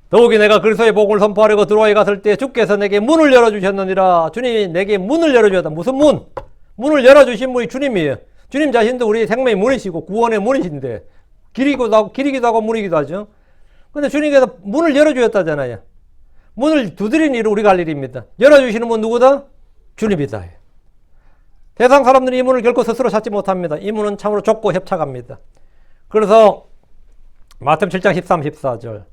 더욱이 내가 그리스도의 복음을 선포하려고 들어와 갔을 때 주께서 내게 문을 열어주셨느니라. 주님이 내게 문을 열어주셨다. 무슨 문? 문을 열어주신 분이 주님이에요. 주님 자신도 우리 생명의 문이시고 구원의 문이신데 길이기도 하고 문이기도 하죠. 근데 주님께서 문을 열어주셨다잖아요. 문을 두드리는 일은 우리가 할 일입니다. 열어주시는 분 누구다? 주님이다. 세상 사람들이 이 문을 결코 스스로 찾지 못합니다. 이 문은 참으로 좁고 협착합니다. 그래서 마태복음 7장 13, 14절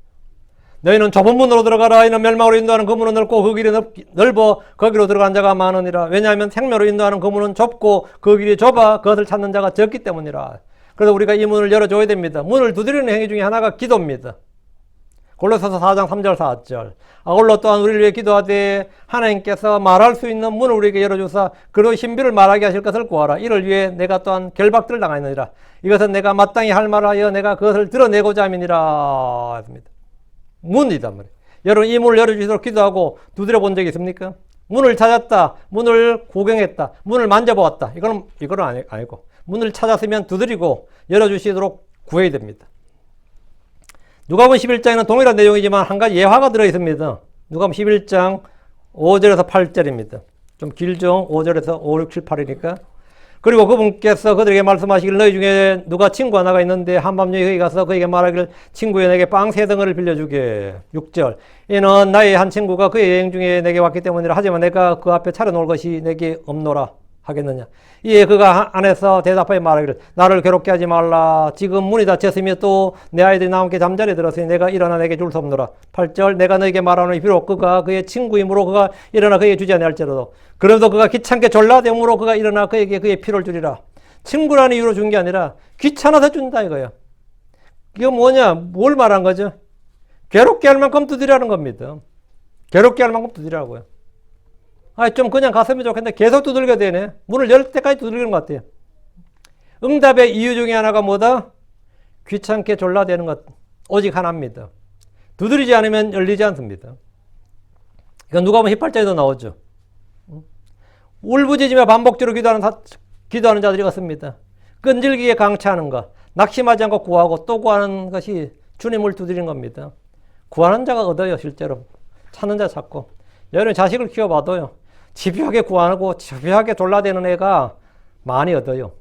너희는 좁은 문으로 들어가라. 이는 멸망으로 인도하는 그 문은 넓고 그 길이 넓어 거기로 들어간 자가 많으니라. 왜냐하면 생명으로 인도하는 그 문은 좁고 그 길이 좁아 그것을 찾는 자가 적기 때문이라. 그래서 우리가 이 문을 열어줘야 됩니다. 문을 두드리는 행위 중에 하나가 기도입니다. 골로새서 4장 3절 4절 아울러 또한 우리를 위해 기도하되 하나님께서 말할 수 있는 문을 우리에게 열어주사 그로 신비를 말하게 하실 것을 구하라. 이를 위해 내가 또한 결박들을 당하였느니라. 이것은 내가 마땅히 할 말을 하여 내가 그것을 드러내고자 함이니라 했습니다. 문이단 말이에요. 여러분 이 문을 열어주시도록 기도하고 두드려 본 적이 있습니까? 문을 찾았다. 문을 구경했다. 문을 만져보았다. 이거는 아니고 문을 찾았으면 두드리고 열어주시도록 구해야 됩니다. 누가복음 11장에는 동일한 내용이지만 한 가지 예화가 들어있습니다. 누가복음 11장 5절에서 8절입니다. 좀 길죠? 5절에서 5, 6, 7, 8이니까. 그리고 그분께서 그들에게 말씀하시길 너희 중에 누가 친구 하나가 있는데 한밤중에 거기 가서 그에게 말하길 친구여 내게 빵 3덩어리를 빌려주게. 6절 이는 나의 한 친구가 그의 여행 중에 내게 왔기 때문이라. 하지만 내가 그 앞에 차려놓을 것이 내게 없노라 하겠느냐. 이에 그가 안에서 대답하여 말하기를 나를 괴롭게 하지 말라. 지금 문이 닫혔으며 또 내 아이들이 나와 함께 잠자리에 들었으니 내가 일어나 내게 줄 수 없노라. 8절 내가 너에게 말하노니 비록 그가 그의 친구이므로 그가 일어나 그에게 주지 아니할지라도 그래도 그가 귀찮게 졸라대므로 그가 일어나 그에게 그의 피를 주리라. 친구라는 이유로 준 게 아니라 귀찮아서 준다 이거야. 이거 뭐냐? 뭘 말한 거죠? 괴롭게 할 만큼 두드리라는 겁니다. 괴롭게 할 만큼 두드리라고요. 좀 그냥 갔으면 좋겠는데 계속 두들겨 대네. 문을 열 때까지 두들기는 것 같아요. 응답의 이유 중에 하나가 뭐다? 귀찮게 졸라대는 것. 오직 하나입니다. 두드리지 않으면 열리지 않습니다. 이건 누가 보면 힙팔자에도 나오죠. 울부짖으며 반복적으로 기도하는 자들이 없습니다. 끈질기게 강차하는 것, 낙심하지 않고 구하고 또 구하는 것이 주님을 두드리는 겁니다. 구하는 자가 얻어요, 실제로. 찾는 자 찾고. 여러분 자식을 키워봐도요, 집요하게 구하고 집요하게 졸라대는 애가 많이 얻어요.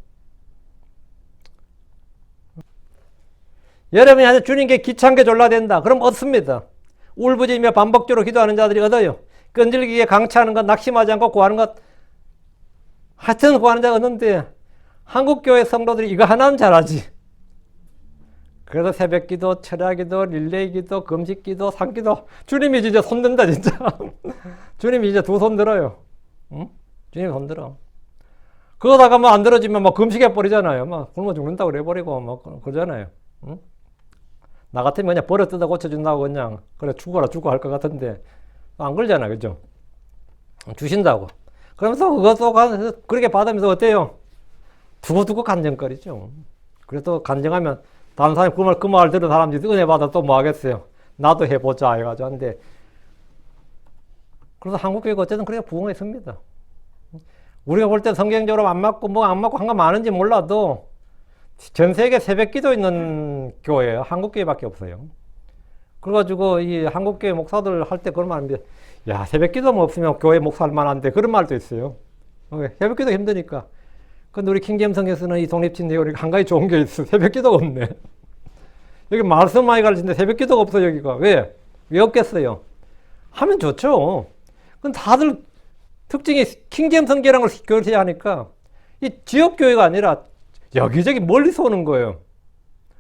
여러분이 아주 주님께 귀찮게 졸라댄다. 그럼 얻습니다. 울부짖으며 반복적으로 기도하는 자들이 얻어요. 끈질기게 강차하는 것, 낙심하지 않고 구하는 것, 하여튼 구하는 자가 얻는데 한국교회 성도들이 이거 하나는 잘하지. 그래서 새벽기도, 철야기도, 릴레이기도, 금식기도, 산기도 주님이 진짜 손 든다 진짜. 주님이 이제 두 손 들어요. 응? 주님이 손 들어. 그러다가 뭐 안 들어지면 막 금식해 버리잖아요. 막 굶어 죽는다고 그래버리고 막 그러잖아요. 응? 나 같으면 그냥 버려 뜯어 고쳐준다고 그냥 그래 죽어라 죽어 할 것 같은데 안 그러잖아, 그죠? 주신다고. 그러면서 그것도 그렇게 받으면서 어때요? 두고두고 간증거리죠. 그래도 간증하면 다른 사람이 그 말 들은 사람들이 은혜 받아 또 뭐 하겠어요? 나도 해보자 해가지고 하는데, 그래서 한국교회가 어쨌든 그렇게 부흥했습니다. 우리가 볼 때 성경적으로 안 맞고 뭐 안 맞고 한 거 많은지 몰라도 전 세계 새벽 기도 있는 교회예요. 한국교회밖에 없어요. 그래가지고 이 한국교회 목사들 할 때 그런 말 합니다. 야, 새벽 기도만 없으면 교회 목사할 만한데 그런 말도 있어요. 새벽 기도 힘드니까. 근데 우리 킹제임스 성경에서는 이 독립진대교리 한 가지 좋은 게 있어. 새벽 기도가 없네. 여기 말씀 많이 가르치는데 새벽 기도가 없어, 여기가. 왜? 왜 없겠어요? 하면 좋죠. 근데 다들 특징이 킹제임스 성경이라는 걸 교리해야 하니까 이 지역교회가 아니라 여기저기 멀리서 오는 거예요.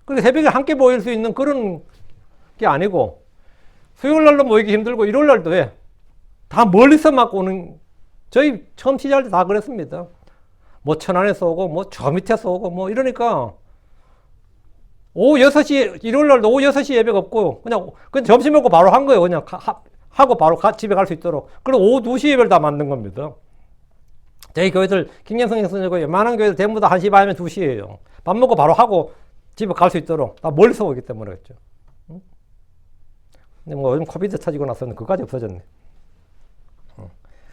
그래서 새벽에 함께 모일 수 있는 그런 게 아니고 수요일 날도 모이기 힘들고 일요일 날도 왜? 다 멀리서 막 오는, 저희 처음 시작할 때 다 그랬습니다. 뭐 천안에서 오고 뭐 저 밑에서 오고 뭐 이러니까 오후 6시, 일요일 날도 오후 6시 예배가 없고 그냥 점심 먹고 바로 한 거예요. 그냥 하고 바로 집에 갈 수 있도록. 그리고 오후 2시 예배를 다 만든 겁니다. 저희 교회들, 킹제임스 웬만한 교회들 대부분 다 1시 반이면 2시예요. 밥 먹고 바로 하고 집에 갈 수 있도록. 다 멀리서 오기 때문에 그랬죠. 근데 뭐 요즘 코비드 터지고 나서는 그까지 없어졌네.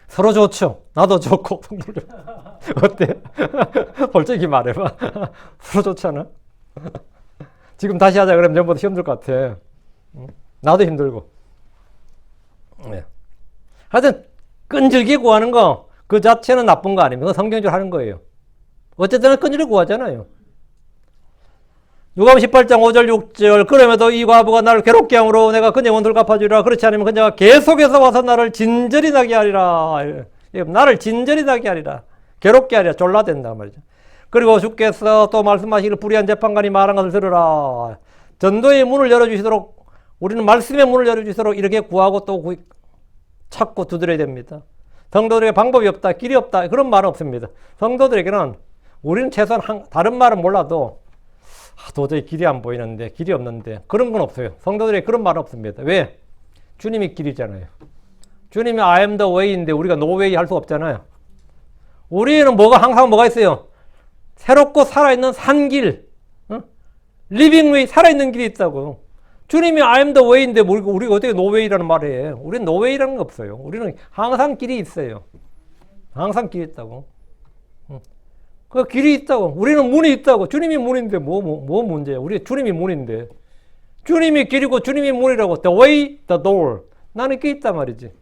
서로 좋죠. 나도 좋고. 어때? 솔직히 말해봐. 서로 좋잖아. 지금 다시 하자 그러면 전보다 힘들 것 같아. 나도 힘들고. 네. 하여튼 끈질기게 구하는 거 그 자체는 나쁜 거 아닙니다. 성경적으로 하는 거예요. 어쨌든 끈질기게 구하잖아요. 누가복음 18장 5절 6절 그럼에도 이 과부가 나를 괴롭게 함으로 내가 그녀의 원수를 갚아주리라. 그렇지 않으면 그녀가 계속해서 와서 나를 진절이 나게 하리라. 나를 진절이 나게 하리라. 괴롭게 하리라. 졸라댄다 말이죠. 그리고 주께서 또 말씀하시기를 불의한 재판관이 말한 것을 들으라. 전도의 문을 열어주시도록, 우리는 말씀의 문을 열어주시도록 이렇게 구하고 또 찾고 두드려야 됩니다. 성도들에게 방법이 없다, 길이 없다, 그런 말은 없습니다. 성도들에게는 우리는 최소한 다른 말은 몰라도 도저히 길이 안 보이는데, 길이 없는데, 그런 건 없어요. 성도들에게 그런 말은 없습니다. 왜? 주님이 길이잖아요. 주님이 I am the way인데 우리가 no way 할 수 없잖아요. 우리는 항상 뭐가 있어요? 새롭고 살아있는 산길, 리빙 웨이, 살아있는 길이 있다고. 주님이 I am the way인데 우리가 어떻게 no way라는 말을 해? 우리는 no way라는 거 없어요. 우리는 항상 길이 있어요. 항상 길이 있다고. 그 길이 있다고. 우리는 문이 있다고. 주님이 문인데 뭐 문제야? 우리 주님이 문인데. 주님이 길이고 주님이 문이라고. The way, the door. 나는 이렇게 있단 말이지.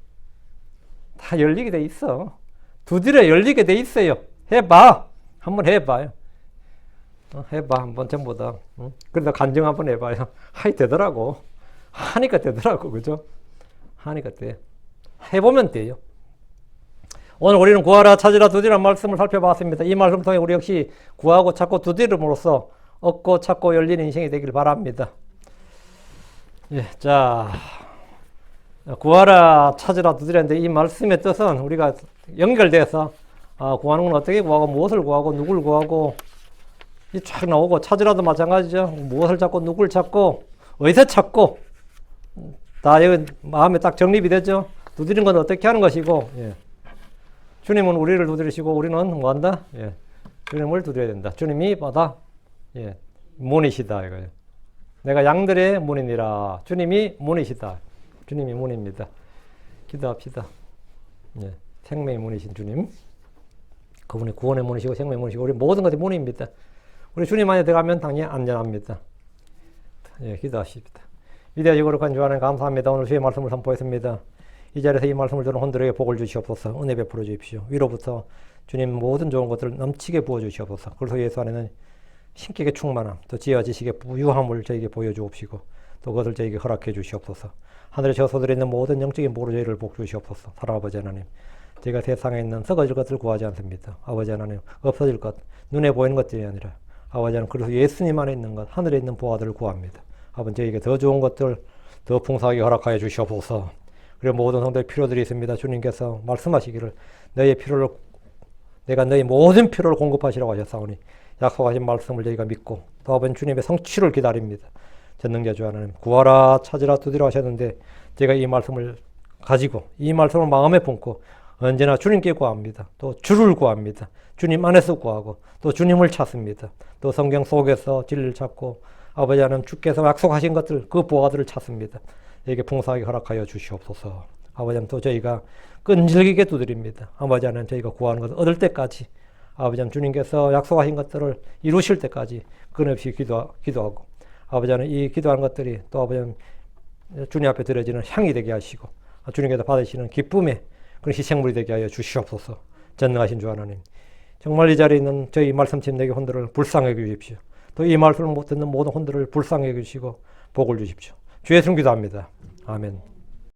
다 열리게 돼 있어. 두드려 열리게 돼 있어요. 해봐. 한번 해봐요. 해봐. 한번 전부 다. 그래도 간증 한번 해봐요. 하이 되더라고. 하니까 되더라고. 그죠? 하니까 돼. 해보면 돼요. 오늘 우리는 구하라, 찾으라, 두드리라는 말씀을 살펴봤습니다. 이 말씀을 통해 우리 역시 구하고 찾고 두드림으로써 얻고 찾고 열리는 인생이 되길 바랍니다. 예, 자, 구하라, 찾으라, 두드리라는데 이 말씀의 뜻은 우리가 연결돼서 구하는 건 어떻게 구하고 무엇을 구하고 누굴 구하고 이 쫙 나오고, 찾으라도 마찬가지죠. 무엇을 찾고 누굴 찾고 어디서 찾고 다 여기 마음에 딱 정립이 되죠. 두드리는 건 어떻게 하는 것이고, 예. 주님은 우리를 두드리시고 우리는 뭐한다? 예. 주님을 두드려야 된다. 주님이 뭐다? 예. 문이시다 이거예요. 내가 양들의 문이니라. 주님이 문이시다. 주님이 문입니다. 기도합시다. 예. 생명의 문이신 주님. 그분이 구원의 문이시고 생명의 문이시고 우리 모든 것이 문입니다. 우리 주님 안에 들어가면 당연히 안전합니다. 예, 기도하십니다. 위대하시고 거룩한 주 하나님 감사합니다. 오늘 주의 말씀을 선포했습니다. 이 자리에서 이 말씀을 들은 혼들에게 복을 주시옵소서. 은혜 베풀어 주십시오. 위로부터 주님 모든 좋은 것들을 넘치게 부어 주시옵소서. 그래서 예수 안에는 신격의 충만함, 또 지혜와 지식의 부유함을 저에게 보여주옵시고 또 그것을 저에게 허락해 주시옵소서. 하늘에 저소들에 있는 모든 영적인 모르 저희를 복 주시옵소서. 사랑 아버지 하나님, 저희가 세상에 있는 썩어질 것을 구하지 않습니다. 아버지 하나님, 없어질 것, 눈에 보이는 것들이 아니라 아버지 하나님, 그래서 예수님 안에 있는 것, 하늘에 있는 보화들을 구합니다. 아버지 저에게 더 좋은 것들 더 풍성하게 허락하여 주시옵소서. 그리고 모든 성도의 필요들이 있습니다. 주님께서 말씀하시기를 너의 필요를 내가 너의 모든 필요를 공급하시라고 하셨사오니 약속하신 말씀을 저희가 믿고 또 아버지 주님의 성취를 기다립니다. 전능자 주 하나님, 구하라 찾으라 두드리라 하셨는데 제가 이 말씀을 가지고 이 말씀을 마음에 품고 언제나 주님께 구합니다. 또 주를 구합니다. 주님 안에서 구하고 또 주님을 찾습니다. 또 성경 속에서 진리를 찾고 아버지 하나님 주께서 약속하신 것들 그 보화들을 찾습니다. 이게 풍성하게 허락하여 주시옵소서. 아버지 하나님 또 저희가 끈질기게 두드립니다. 아버지 하나님 저희가 구하는 것을 얻을 때까지 아버지 하나님 주님께서 약속하신 것들을 이루실 때까지 끊임없이 기도하고 아버지 하나님 이 기도하는 것들이 또 아버지 하나님 주님 앞에 드려지는 향이 되게 하시고 주님께서 받으시는 기쁨의 그런 희생물이 되게 하여 주시옵소서. 전능하신 주 하나님, 정말 이 자리에 있는 저희 말씀팀 내게 혼들을 불쌍하게 주십시오. 또 이 말씀을 못 듣는 모든 혼들을 불쌍하게 주시고 복을 주십시오. 주의 이름 기도합니다. 아멘.